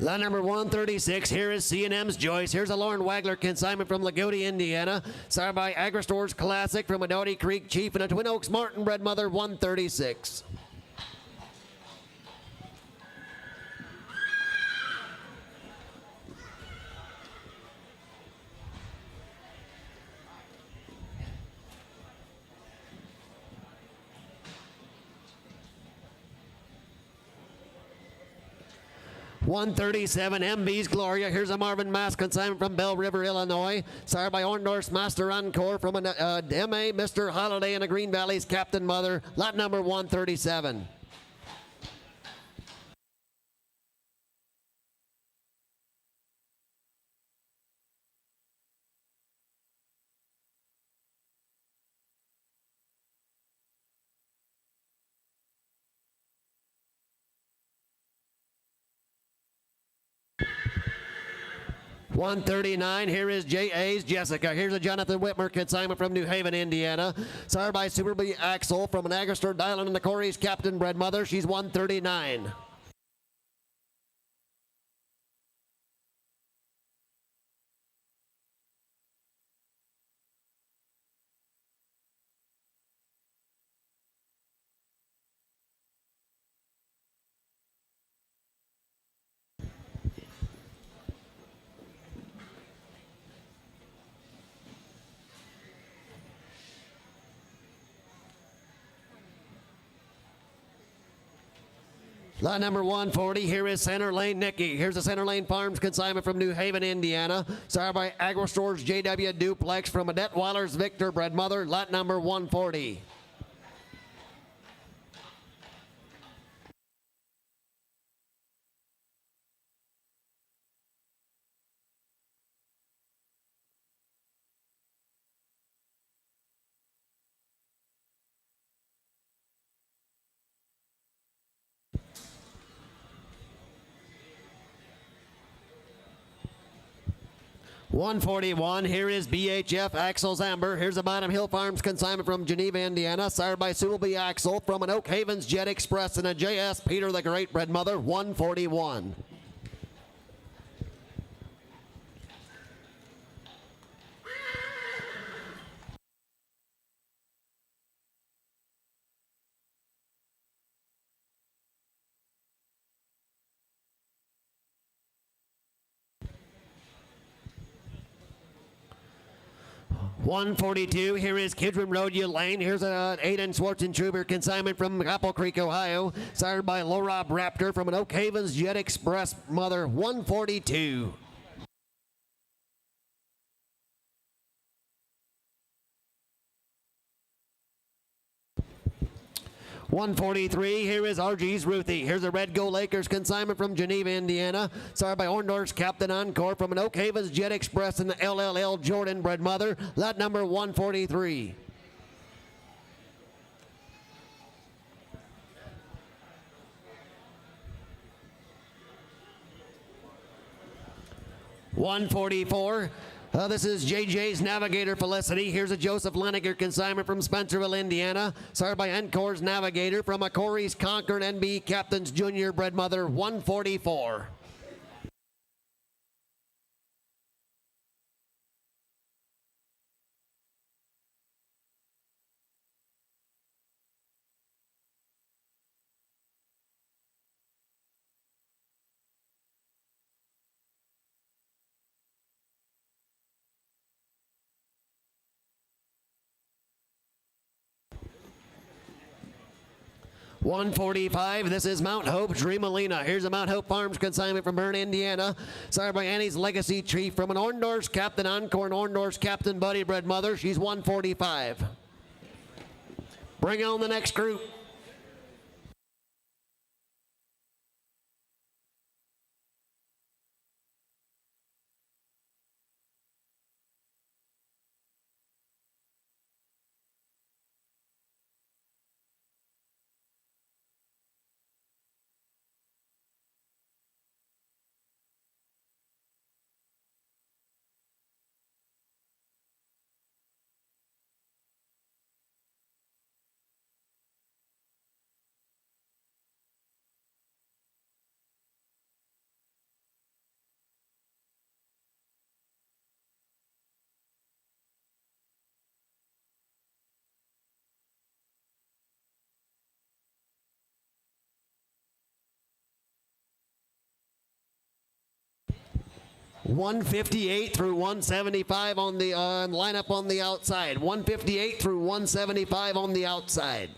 Lot number 136, here is C&M's Joyce. Here's a Lauren Wagler consignment from Lagodi, Indiana. Signed by Agri-Stores Classic from Adoti Creek Chief and a Twin Oaks Martin bred mother, 136. $137 MB's Gloria. Here's a Marvin Mass consignment from Bell River, Illinois. Sired by Orndorff's Master Encore from an MA Mr. Holiday and a Green Valley's Captain Mother. Lot number 137. $139, here is J.A.'s Jessica. Here's a Jonathan Whitmer consignment from New Haven, Indiana. Sired by Super B Axel from an Agri-Store Dylan and the Corey's Captain bred mother. She's 139. Lot number 140, here is Center Lane Nikki. Here's a Center Lane Farms consignment from New Haven, Indiana. Sired by Agri-Stores J.W. Duplex from Odette Waller's Victor bred mother. Lot number 140. $141, here is BHF Axel's Amber. Here's a Bottom Hill Farms consignment from Geneva, Indiana. Sired by Sulby Axel from an Oak Havens Jet Express and a J.S. Peter the Great bred mother, 141. $142, here is Kidron Road Yearling. Here's an Aiden Schwartzentruber consignment from Apple Creek, Ohio. Sired by Lorob Raptor from an Oak Havens Jet Express mother, 142. $143, here is RG's Ruthie. Here's a Red Go Lakers consignment from Geneva, Indiana. Sired by Orndorff's Captain Encore from an Oak Havens Jet Express and the LLL Jordan bred mother. Lot number 143. $144. This is JJ's Navigator Felicity. Here's a Joseph Leniger consignment from Spencerville, Indiana. Sired by Encore's Navigator from a Corey's Concord NB Captain's Junior bred mother, 144. $145, this is Mount Hope Dreamalina. Here's a Mount Hope Farms consignment from Bern, Indiana. Sired by Annie's Legacy Chief from an Orndorff's Captain Encore and Orndorff's Captain Buddy bred mother. She's 145. Bring on the next group. 158 through 175 on the lineup on the outside. 158 through 175 on the outside.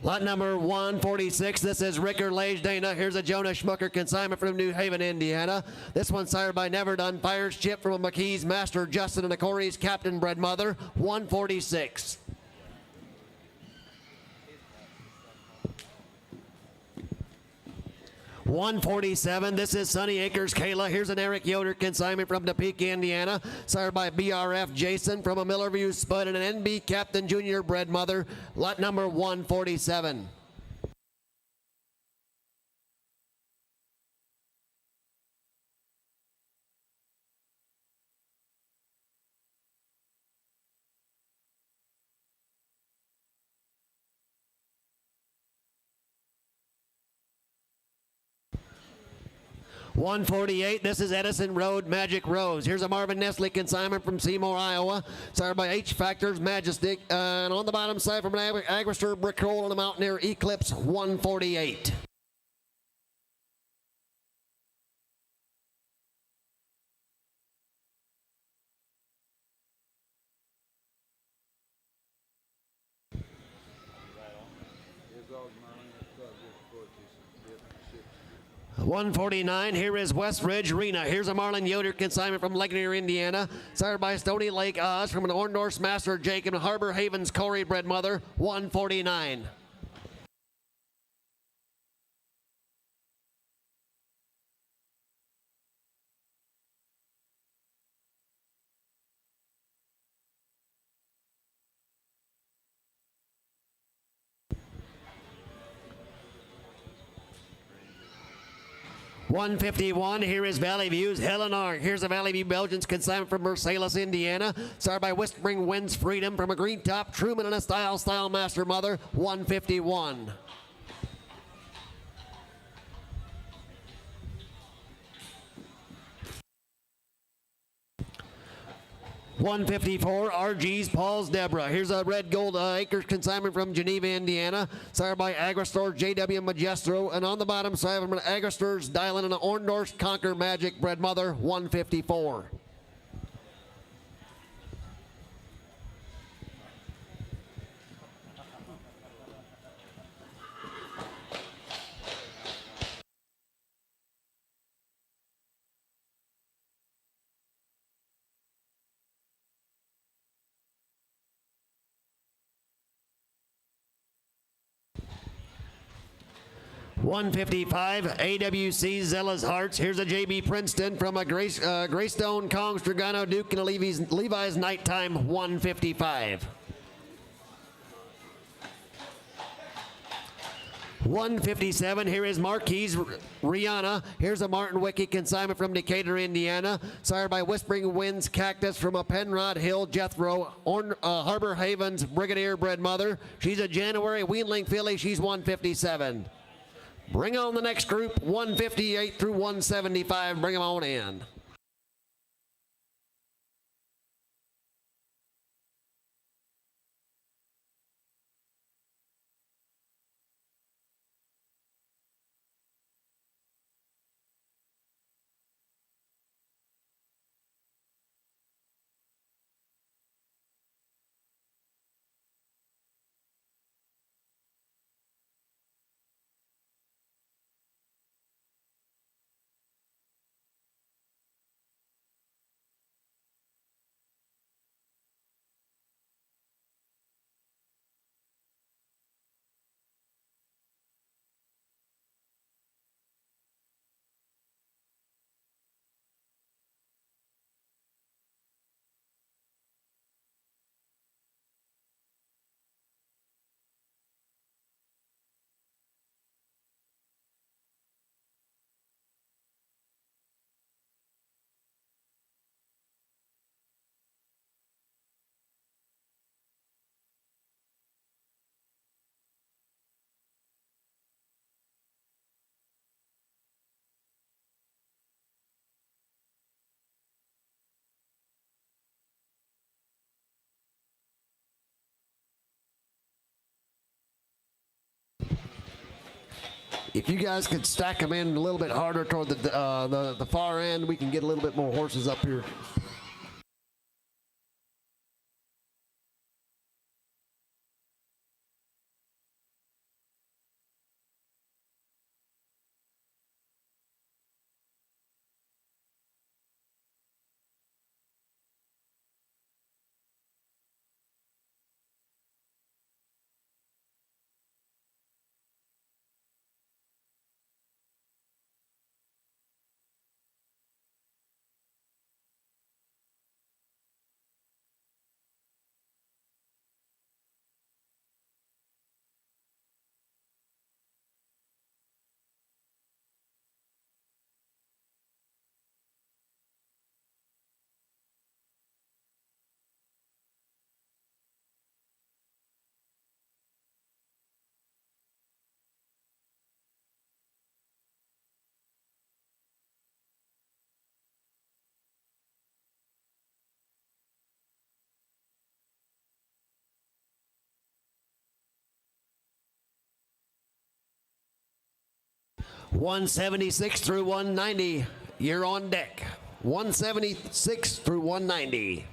Lot number 146, this is Ricker Dana. Here's a Jonah Schmucker consignment from New Haven, Indiana. This one's sired by Never Done Fires, chip from a McKee's Master Justin and a Corey's Captain Bred Mother, 146. $147. This is Sunny Acres Kayla. Here's an Eric Yoder consignment from Topeka, Indiana. Sired by BRF Jason from a Millerview Spud and an NB Captain Junior Bred Mother. Lot number 147. 148, this is Edison Road, Magic Rose. Here's a Marvin Nestle consignment from Seymour, Iowa. Started by H Factors, Majestic. And on the bottom side from an Agrister, Brick Roll, and a Mountaineer Eclipse, 148. $149, here is West Ridge Arena. Here's a Marlin Yoder consignment from Ligonier, Indiana. Started by Stony Lake Oz from an Orndorff's Master Jacob and Harbor Havens Corey bred mother, 149. $151, here is Valley View's Helenar. Here's a Valley View Belgians consignment from Marsalis, Indiana. Started by Whispering Winds Freedom from a Green Top Truman and a Style Master Mother, 151. $154, RG's Paul's Deborah. Here's a Red Gold Acres consignment from Geneva, Indiana. Started by Agristore JW Magestro. And on the bottom side from an Agristore's Dylan and an Orndorff's Conquer Magic bred mother, 154. $155, AWC Zella's Hearts. Here's a JB Princeton from a Greystone, Kong, Stragano, Duke, and a Levi's Nighttime, 155. $157, here is Marquise Rihanna. Here's a Martin Wiki consignment from Decatur, Indiana. Sired by Whispering Winds Cactus from a Penrod Hill Jethro, Harbor Havens Brigadier bred mother. She's a January Weanling filly. She's 157. Bring on the next group, 158 through 175. Bring them on in. If you guys could stack them in a little bit harder toward the far end, we can get a little bit more horses up here. 176 through 190. You're on deck. 176 through 190.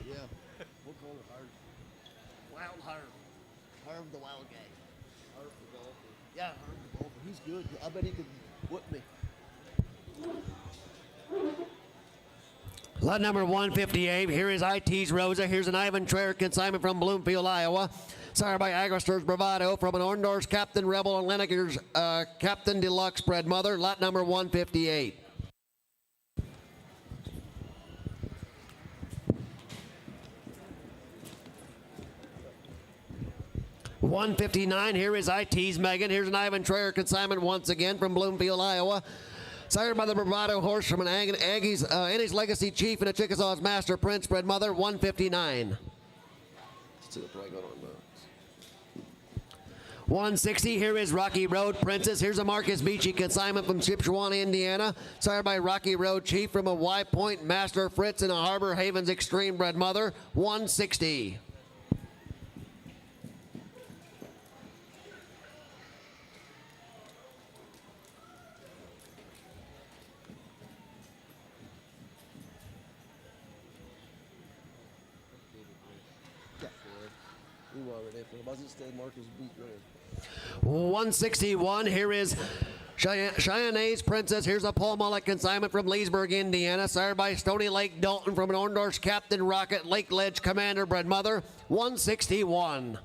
Yeah, we'll call it Harv. Wild Harv. Harv the wild guy. Harv the golfer. Yeah, Harv the golfer. He's good. I bet he could whip me. Lot number 158. Here is IT's Rosa. Here's an Ivan Traer consignment from Bloomfield, Iowa. Sired by Agrister's Bravado from an Orndorff's Captain Rebel and Lineker's Captain Deluxe bred mother. Lot number 158. 159. Here is IT's Megan. Here's an Ivan Traer consignment once again from Bloomfield, Iowa. Sired by the Bravado horse from an Annie's Legacy Chief and a Chickasaw's Master Prince bred mother. 159. it'll probably go on the 160, here is Rocky Road Princess. Here's a Marcus Beachy consignment from Shipshewana, Indiana. Sired by Rocky Road Chief from a Y Point Master Fritz and a Harbor Havens Extreme Bred Mother, 160. We were already for the buzzing stay Marcus beat right. 161, here is Cheyenne's Princess. Here's a Paul Mullet consignment from Leesburg, Indiana. Sired by Stony Lake Dalton from an Orndorff's Captain Rocket Lake Ledge Commander Bred Mother, 161.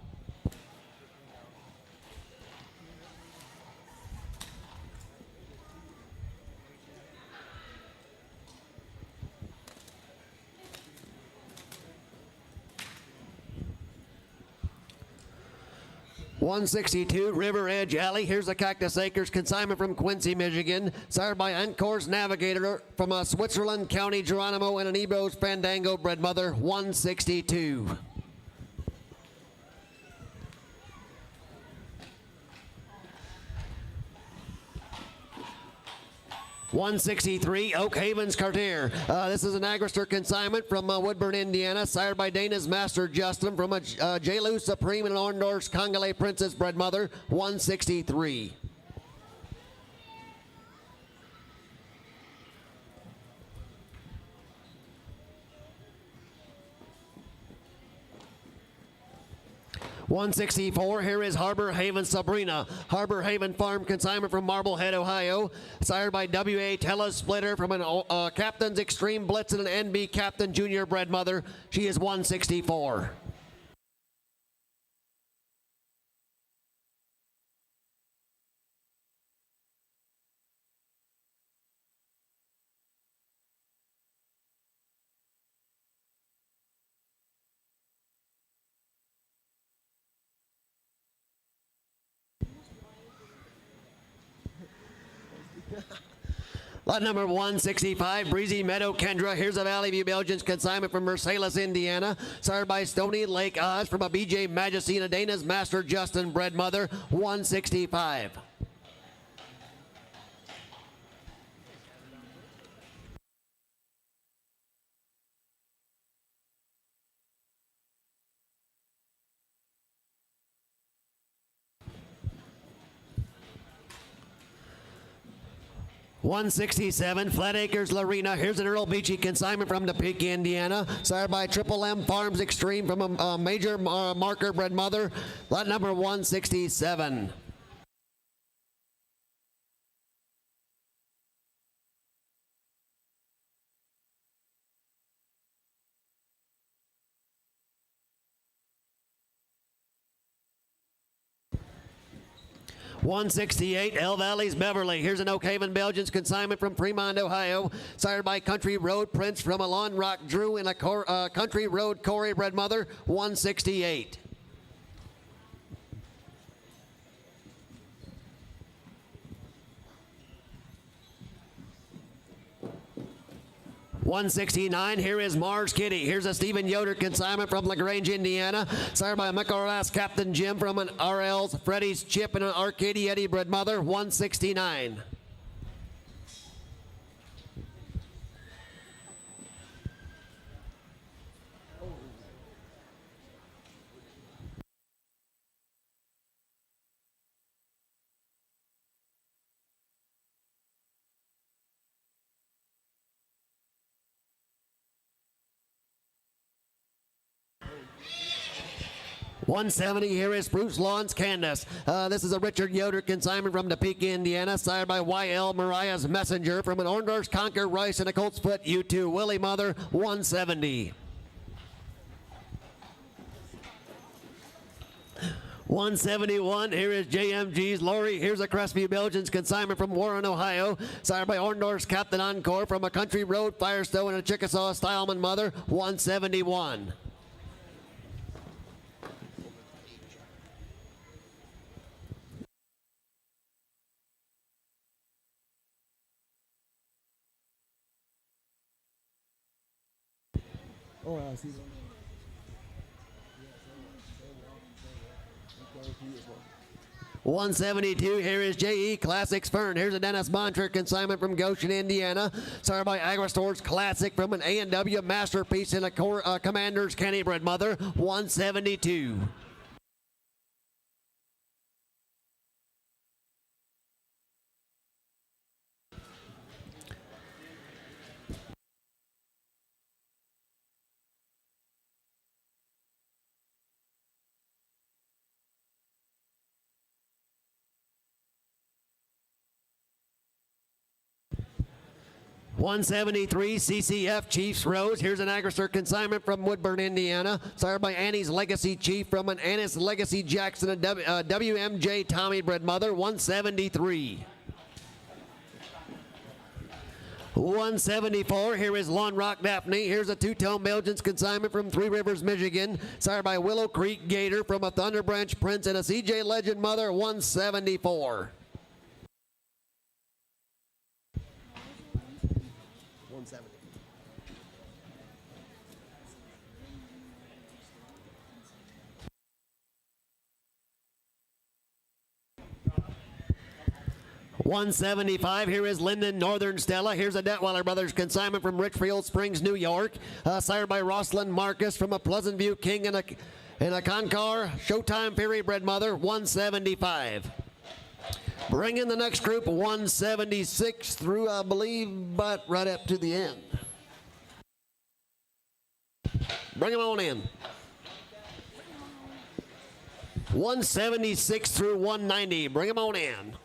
.162 River Edge Alley. Here's a Cactus Acres consignment from Quincy, Michigan. Sired by Encore's Navigator from a Switzerland County Geronimo and an Ebro's Fandango Bred Mother, 162. 163 Oak Havens Cartier. This is an Agrister consignment from Woodburn, Indiana, sired by Dana's Master Justin from a J-Lou Supreme and an Orndorff's Congolese Princess Bred Mother, 163. .164, here is Harbor Haven Sabrina. Harbor Haven Farm consignment from Marblehead, Ohio. Sired by W.A. Telesplitter from an Captain's Extreme Blitz and an NB Captain Junior Bred Mother. She is 164. Lot number 165, Breezy Meadow Kendra. Here's a Valley View Belgians consignment from Marsalis, Indiana. Sired by Stony Lake Oz from a BJ Majesty and a Dana's Master Justin Bred Mother, 165. .167, Flat Acres Larena. Here's an Earl Beachy consignment from Topeka, Indiana. Sired by Triple M Farms Extreme from a major marker Bred Mother. Lot number 167. .168, El Valley's Beverly. Here's an Oak Haven Belgians consignment from Fremont, Ohio. Sired by Country Road Prince from a Lawn Rock Drew and a Country Road Corey Bred Mother, 168. .169, here is Mars Kitty. Here's a Stephen Yoder consignment from LaGrange, Indiana. Sired by a McArlas Captain Jim from an RL's Freddy's Chip and an Arcady Eddie Bred Mother, 169. .170, here is Bruce Lawns Candace. This is a Richard Yoder consignment from Topeka, Indiana, sired by YL Mariah's Messenger from an Orndorff's Conquer Rice and a Colt's Foot U2 Willie Mother, 170. .171, here is JMG's Lori. Here's a Crestview Belgians consignment from Warren, Ohio, sired by Orndorff's Captain Encore from a Country Road Firestone and a Chickasaw Styleman Mother, 171. Oh, I see. 172, here is J.E. Classics Fern. Here's a Dennis Montre consignment from Goshen, Indiana. Started by Agri-Stores Classic from an A&W Masterpiece in a Commander's Kenny bred mother, 172. 173 CCF Chiefs Rose. Here's an Agri-Star consignment from Woodburn, Indiana. Sired by Annie's Legacy Chief from an Annie's Legacy Jackson, a WMJ Tommy bred mother, 173. 174, here is Lawn Rock Daphne. Here's a two-tone Belgians consignment from Three Rivers, Michigan. Sired by Willow Creek Gator from a Thunder Branch Prince and a CJ Legend mother, 174. 175, here is Linden Northern Stella. Here's a Detweiler Brothers consignment from Richfield Springs, New York. Sired by Rosslyn Marcus from a Pleasant View King and a Concar Showtime Fury bred mother, 175. Bring in the next group, 176 through, I believe, but right up to the end. Bring them on in. 176 through 190. Bring them on in.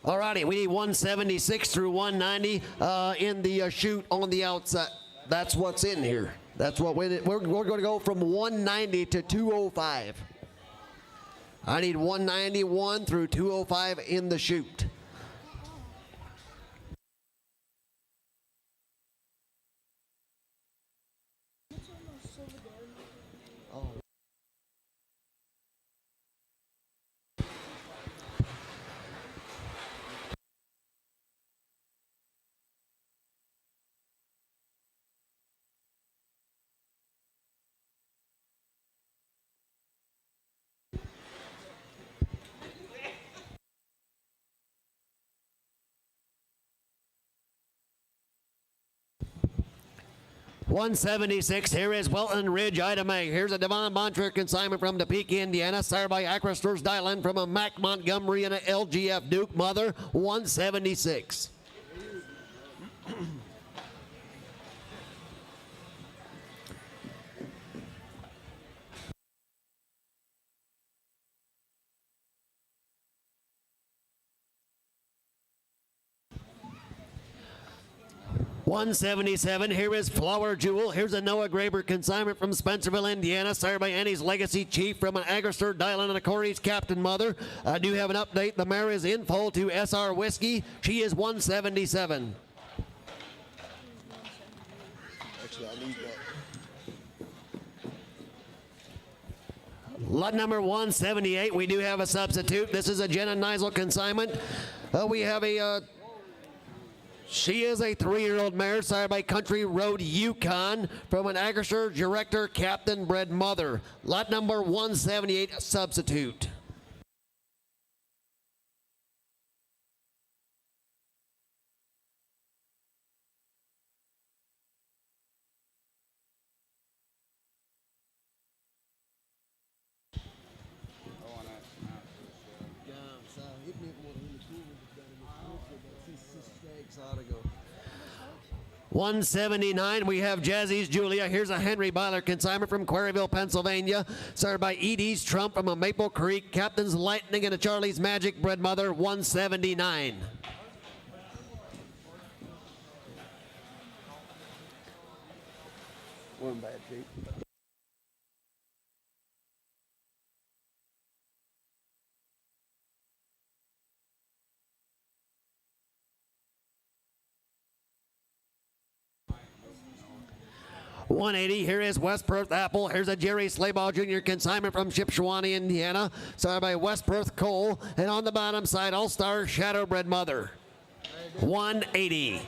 All righty, we need 176 through 190 in the chute on the outside. That's what's in here. That's what we're going to go from 190 to 205. I need 191 through 205 in the chute. 176, here is Welton Ridge, item A. Here's a Devon Bontra consignment from Topeka, Indiana, sired by Acristor's Dylan from a Mac Montgomery and a LGF Duke mother, 176. $177, here is Flower Jewel. Here's a Noah Graber consignment from Spencerville, Indiana, sired by Annie's Legacy Chief from an Agrister Dylan and a Corey's Captain Mother. I do have an update. The mare is in full to SR Whiskey. She is 177. Actually, I need that. Lot number 178, we do have a substitute. This is a Jenna Neisel consignment. We have a... She is a 3-year-old mare sired by Country Road Yukon from an Agrister Director Captain bred mother. Lot number 178 substitute. $179, we have Jazzy's Julia. Here's a Henry Byler consignment from Quarryville, Pennsylvania, served by Edie's Trump from a Maple Creek, Captain's Lightning and a Charlie's Magic bred mother, 179. We're in bad shape. $180, here is West Perth Apple. Here's a Jerry Slayball Jr. consignment from Shipshewana, Indiana, signed by West Perth Cole. And on the bottom side, All-Star Shadowbred Mother, 180.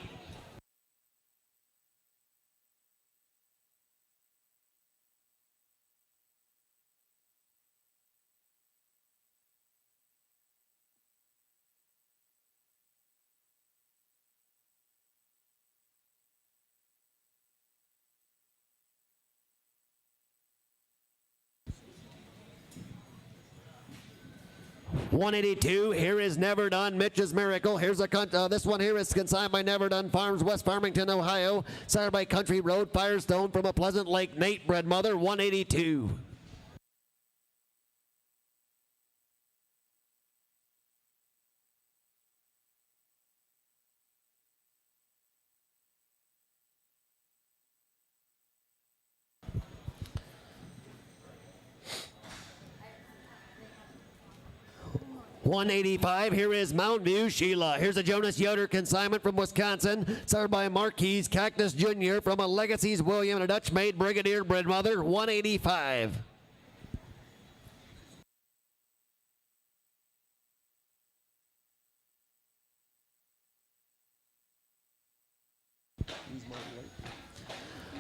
$182, here is Never Done, Mitch's Miracle. Here's a this one here is consigned by Never Done Farms, West Farmington, Ohio, sired by Country Road Firestone from a Pleasant Lake Nate bred mother, 182. $185, here is Mountain View Sheila. Here's a Jonas Yoder consignment from Wisconsin, served by Marquise Cactus Jr. from a Legacy's William and a Dutch-made Brigadier bred mother, $185.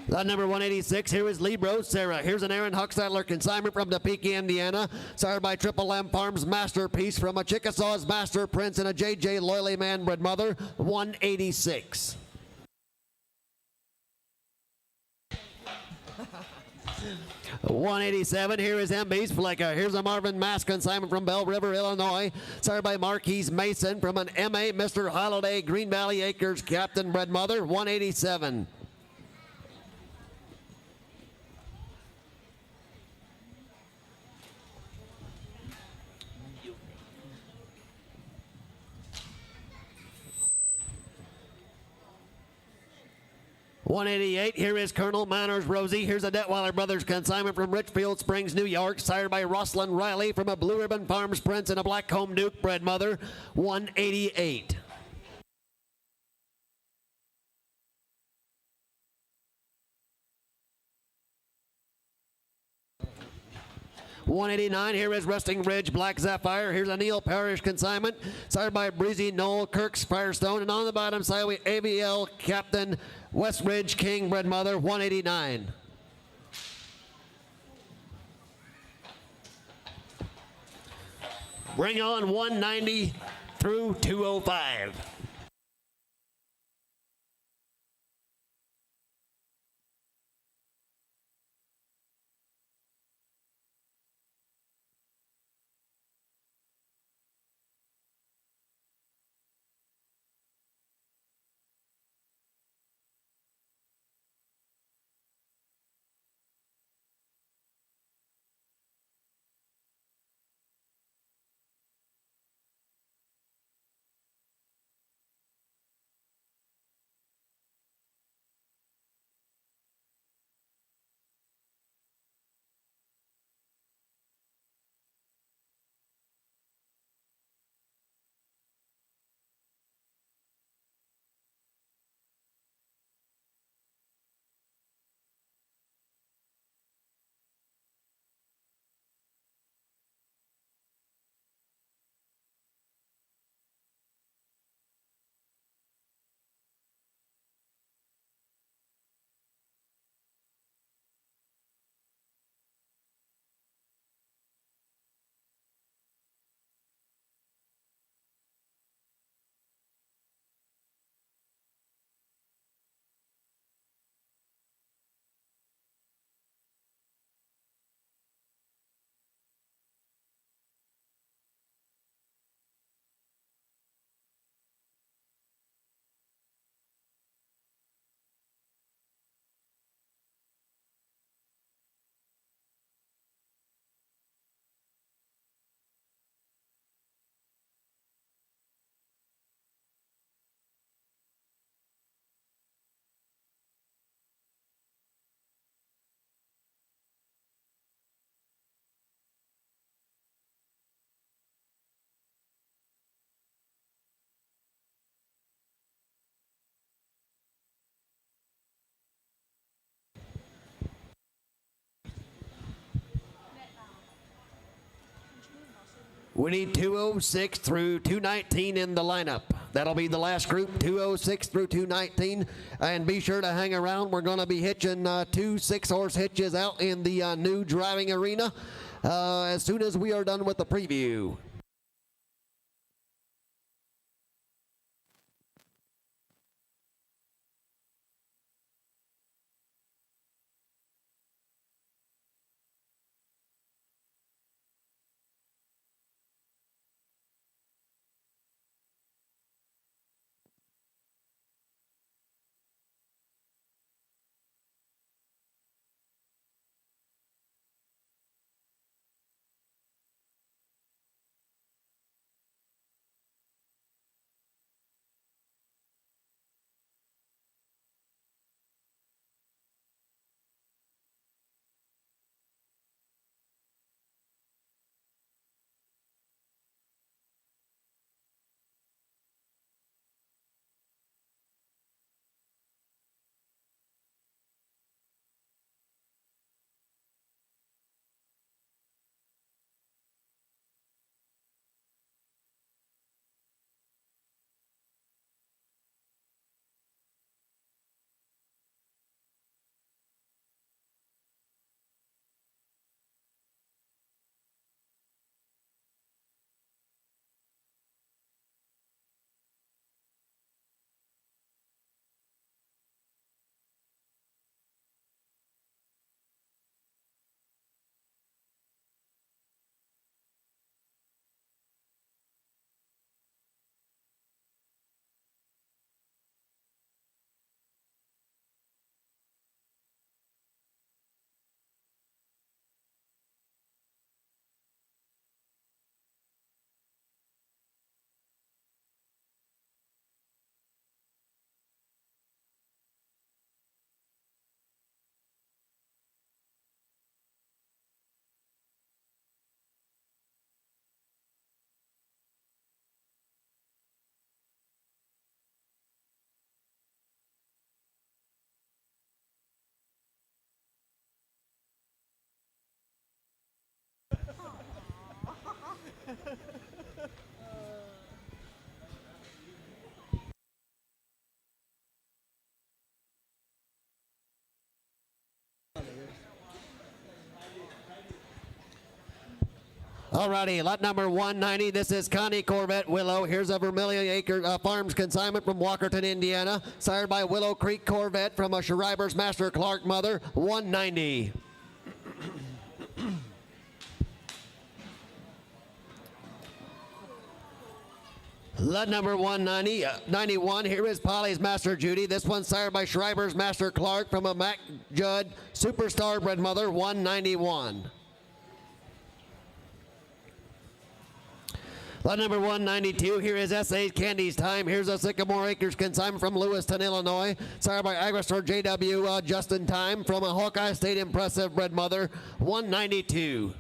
Lot number 186, here is Libro Sarah. Here's an Aaron Huckstadler consignment from Topeka, Indiana, sired by Triple M Farms Masterpiece from a Chickasaw's Master Prince and a J.J. Loyally Man bred mother, 186. $187, here is MB's Flecka. Here's a Marvin Mask consignment from Bell River, Illinois, sired by Marquise Mason from an M.A. Mr. Holiday Green Valley Acres Captain bred mother, 187. $188, here is Colonel Manners Rosie. Here's a Detweiler Brothers consignment from Richfield Springs, New York, sired by Rosalind Riley from a Blue Ribbon Farms Prince and a Blackcomb Duke bred mother, 188. $189, here is Resting Ridge Black Sapphire. Here's a Neil Parrish consignment, sired by Breezy Noel Kirks Firestone. And on the bottom side, we ABL Captain West Ridge King bred mother, 189. Bring on 190 through 205. We need 206 through 219 in the lineup. That'll be the last group, 206 through 219. And be sure to hang around. We're going to be hitching 2 6-horse hitches out in the new driving arena as soon as we are done with the preview. Alrighty, lot number 190. This is Connie Corvette Willow. Here's a Vermilion Acre Farms consignment from Walkerton, Indiana. Sired by Willow Creek Corvette from a Schreiber's Master Clark mother, 190. Lot number 190, 91. Here is Polly's Master Judy. This one sired by Schreiber's Master Clark from a Mac Judd Superstar bred mother, 191. Lot number 192, here is S.A. Candy's Time. Here's a Sycamore Acres consignment from Lewiston, Illinois. Sired by Agristore J.W. Justin Time from a Hawkeye State Impressive bred mother, 192.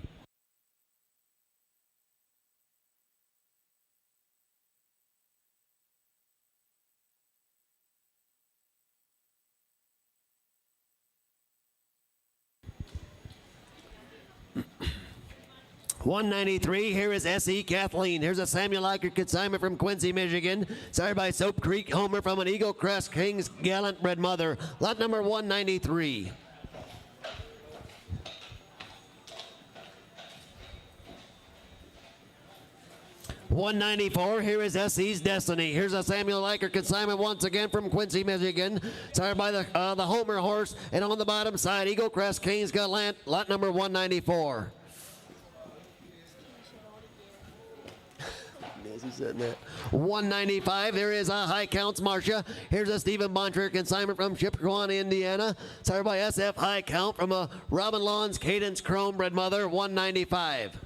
$193. Here is S.E. Kathleen. Here's a Samuel Eicher consignment from Quincy, Michigan. Sired by Soap Creek Homer from an Eagle Crest King's Gallant bred mother. Lot number 193. $194. Here is S.E.'s Destiny. Here's a Samuel Eicher consignment once again from Quincy, Michigan. Sired by the Homer horse. And on the bottom side, Eagle Crest King's Gallant. Lot number 194. Sitting there. 195. There is a High Counts Marcia. Here's a Stephen Bontrager consignment from Chippewa, Indiana. Sired by SF High Count from a Robin Lawns Cadence Chrome bred mother, 195.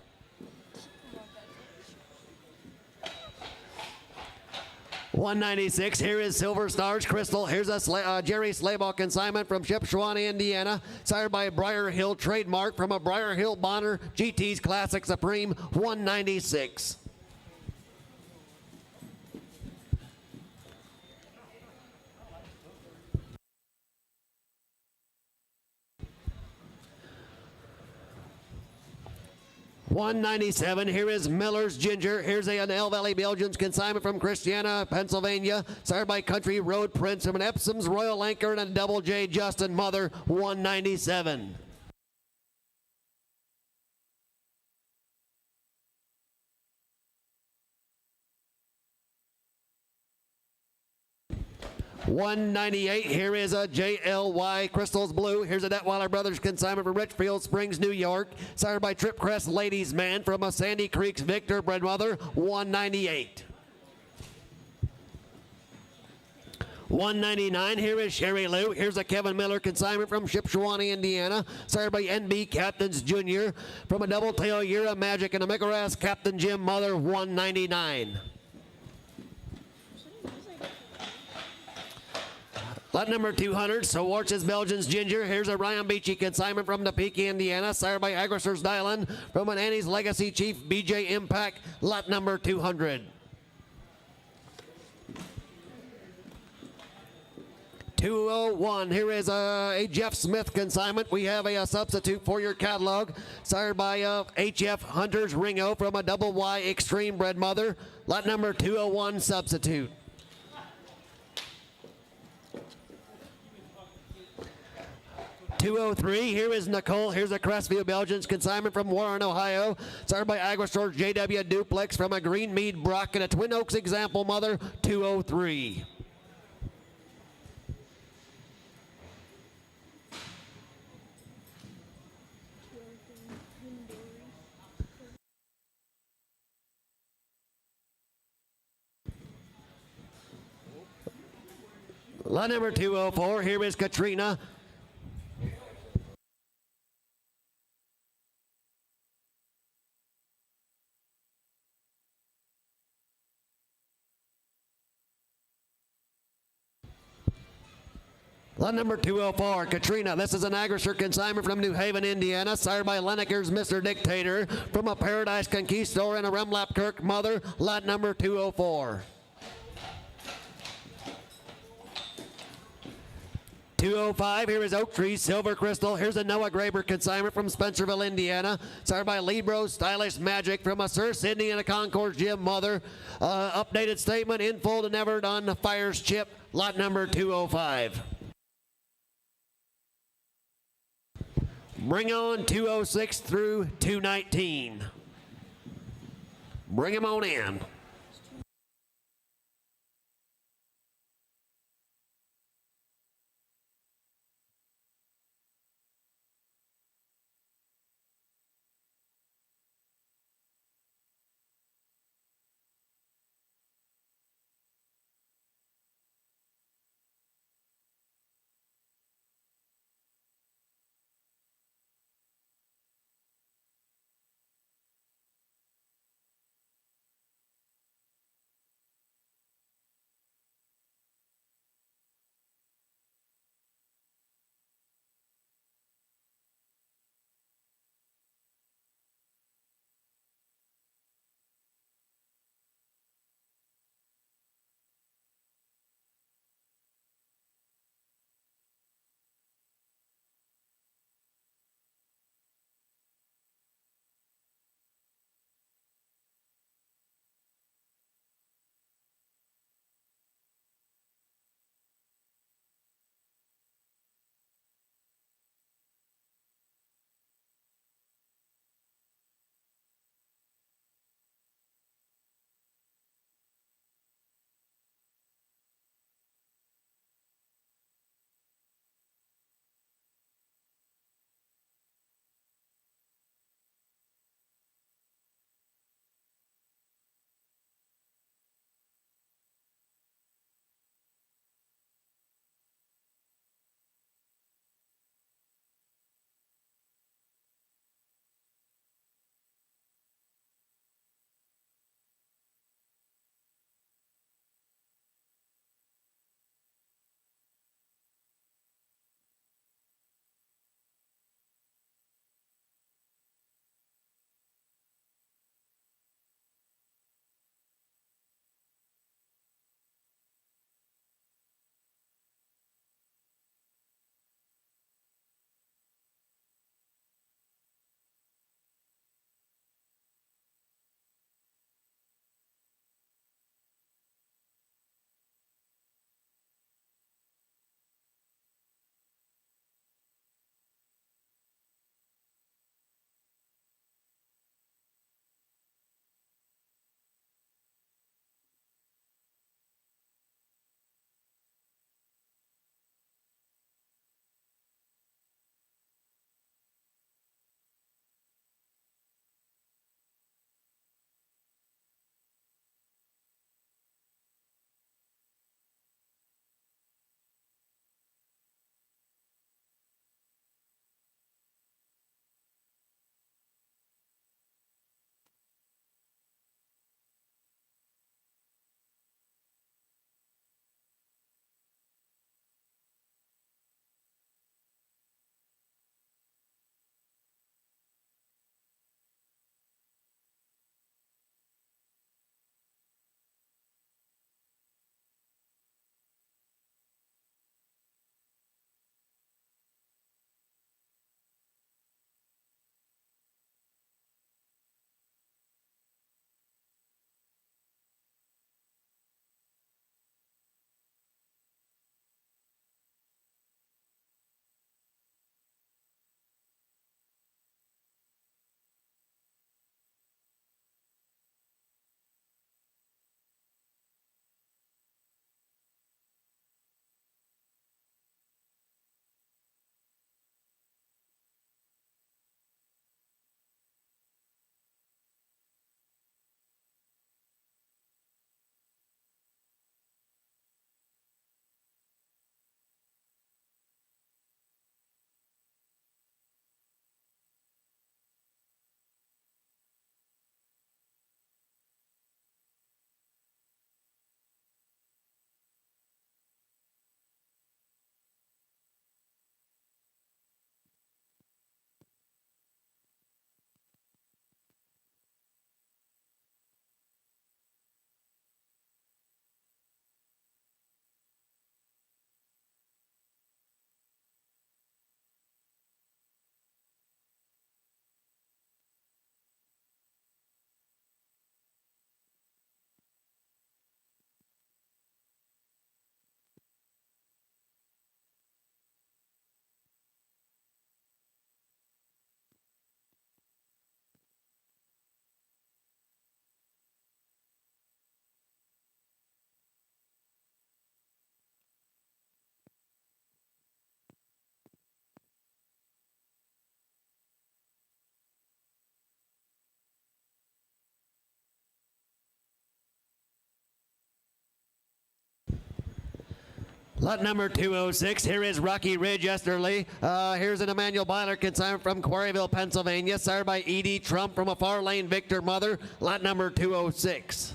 $196. Here is Silver Stars Crystal. Here's a Jerry Slaybaugh consignment from Chippewa, Indiana. Sired by Briar Hill trademark from a Briar Hill Bonner GT's Classic Supreme, 196. 197, here is Miller's Ginger. Here's an Elk Valley Belgians consignment from Christiana, Pennsylvania. Sired by Country Road Prince from an Epsom's Royal Anchor and a Double J Justin Mother, 197. $198. Here is a JLY Crystals Blue. Here's a Detweiler Brothers consignment from Richfield Springs, New York. Sired by Trip Crest Ladies Man from a Sandy Creek's Victor Bred Mother, $198. $199. Here is Sherry Lou. Here's a Kevin Miller consignment from Shipshewana, Indiana. Sired by NB Captains Jr. from a Double Tail Yura Magic and a Microras Captain Jim Mother, $199. Lot number 200, Swartz's Belgians Ginger. Here's a Ryan Beachy consignment from Topeka, Indiana. Sired by Agrister's Dylan from an Annie's Legacy Chief BJ Impact. Lot number 200. 201. Here is a Jeff Smith consignment. We have a substitute for your catalog. Sired by HF Hunters Ringo from a Double Y Extreme Bred Mother. Lot number 201 substitute. 203. Here is Nicole. Here's a Crestview Belgians consignment from Warren, Ohio. Sired by AgriStore's JW Duplex from a Green Mead Brock and a Twin Oaks Example Mother, 203. Lot number 204. Here is Katrina. Lot number 204, Katrina. This is an Agrister consignment from New Haven, Indiana. Sired by Lenneker's Mr. Dictator from a Paradise Conquistador and a Remlap Kirk Mother. Lot number 204. 205, here is Oak Tree Silver Crystal. Here's a Noah Graber consignment from Spencerville, Indiana. Sired by Libro Stylish Magic from a Sir Sidney and a Concord Jim Mother. Updated statement in full to Never Done Fires Chip. Lot number 205. Bring on 206 through 219. Bring them on in. Lot number 206, here is Rocky Ridge Esterly. Here's an Emmanuel Byler consignment from Quarryville, Pennsylvania, sired by Edie Trump from a Far Lane Victor mother. Lot number 206.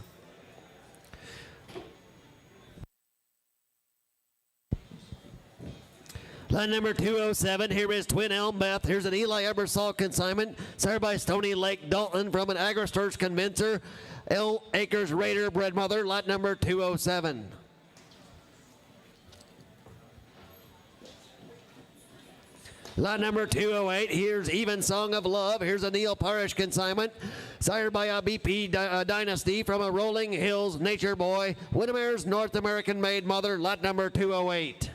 Lot number 207, here is Twin Elm Beth. Here's an Eli Ebersol consignment, sired by Stony Lake Dalton from an Agristers Convincer, L. Acres Raider bred mother. Lot number 207. Lot number 208, here's Even Song of Love. Here's a Neil Parish consignment, sired by a BP Dynasty from a Rolling Hills Nature Boy, Winnemere's North American made mother. Lot number 208.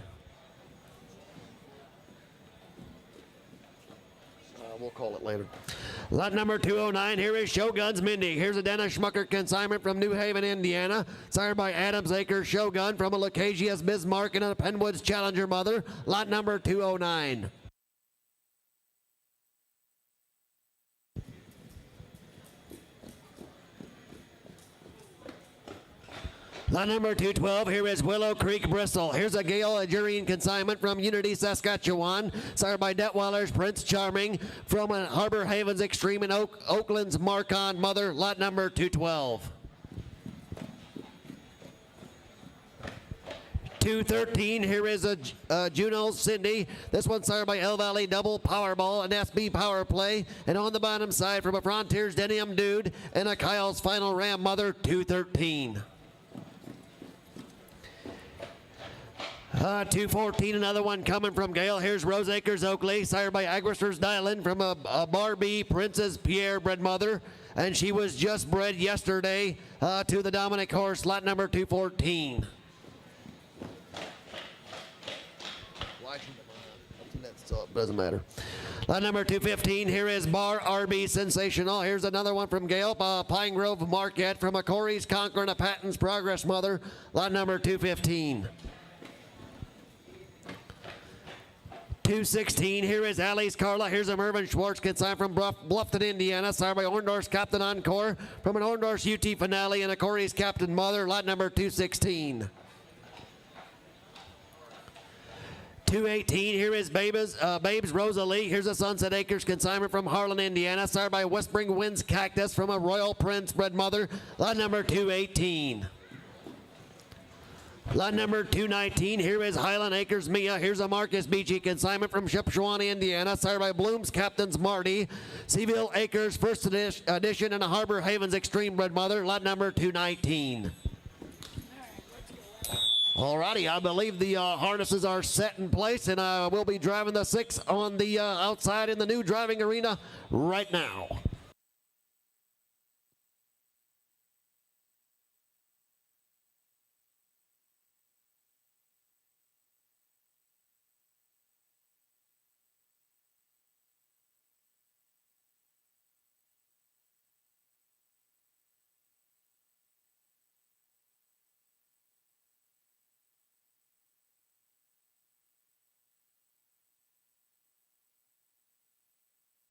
We'll call it later. Lot number 209, here is Shogun's Mindy. Here's a Dennis Schmucker consignment from New Haven, Indiana, sired by Adams Acres Shogun from a Lucasia's Bismarck and a Penwoods Challenger mother. Lot number 209. Lot number 212, here is Willow Creek, Bristol. Here's a Gale Adjurian consignment from Unity, Saskatchewan, sired by Detweiler's Prince Charming from a Harbor Havens Extreme in Oakland's Marcon mother. Lot number 212. 213, here is a Juno's Cindy. This one's sired by El Valley Double Powerball, an SB Power Play, and on the bottom side from a Frontiers Denim Dude and a Kyle's Final Ram mother. 213. 214, another one coming from Gale. Here's Rose Acres Oakley, sired by Agristers Dylan from a Barbie Princess Pierre bred mother, and she was just bred yesterday to the Dominic horse. Lot number 214. Doesn't matter. Lot number 215, here is Bar RB Sensational. Here's another one from Gale, Pine Grove Marquette from a Corey's Conquer and a Patton's Progress mother. Lot number 215. 216, here is Allie's Carla. Here's a Mervyn Schwartz consignment from Bluffton, Indiana, sired by Orndorff's Captain Encore from an Orndorff's UT Finale and a Corey's Captain Mother. Lot number 216. 218, here is Babes Rosalie. Here's a Sunset Acres consignment from Harlan, Indiana, sired by Whispering Winds Cactus from a Royal Prince bred mother. Lot number 218. Lot number 219, here is Highland Acres Mia. Here's a Marcus Beachy consignment from Shipshewana, Indiana, sired by Bloom's Captain's Marty, Seaville Acres First Edition, and a Harbor Havens Extreme bred mother. Lot number 219. Alrighty, I believe the harnesses are set in place, and we'll be driving the 6 on the outside in the new driving arena right now.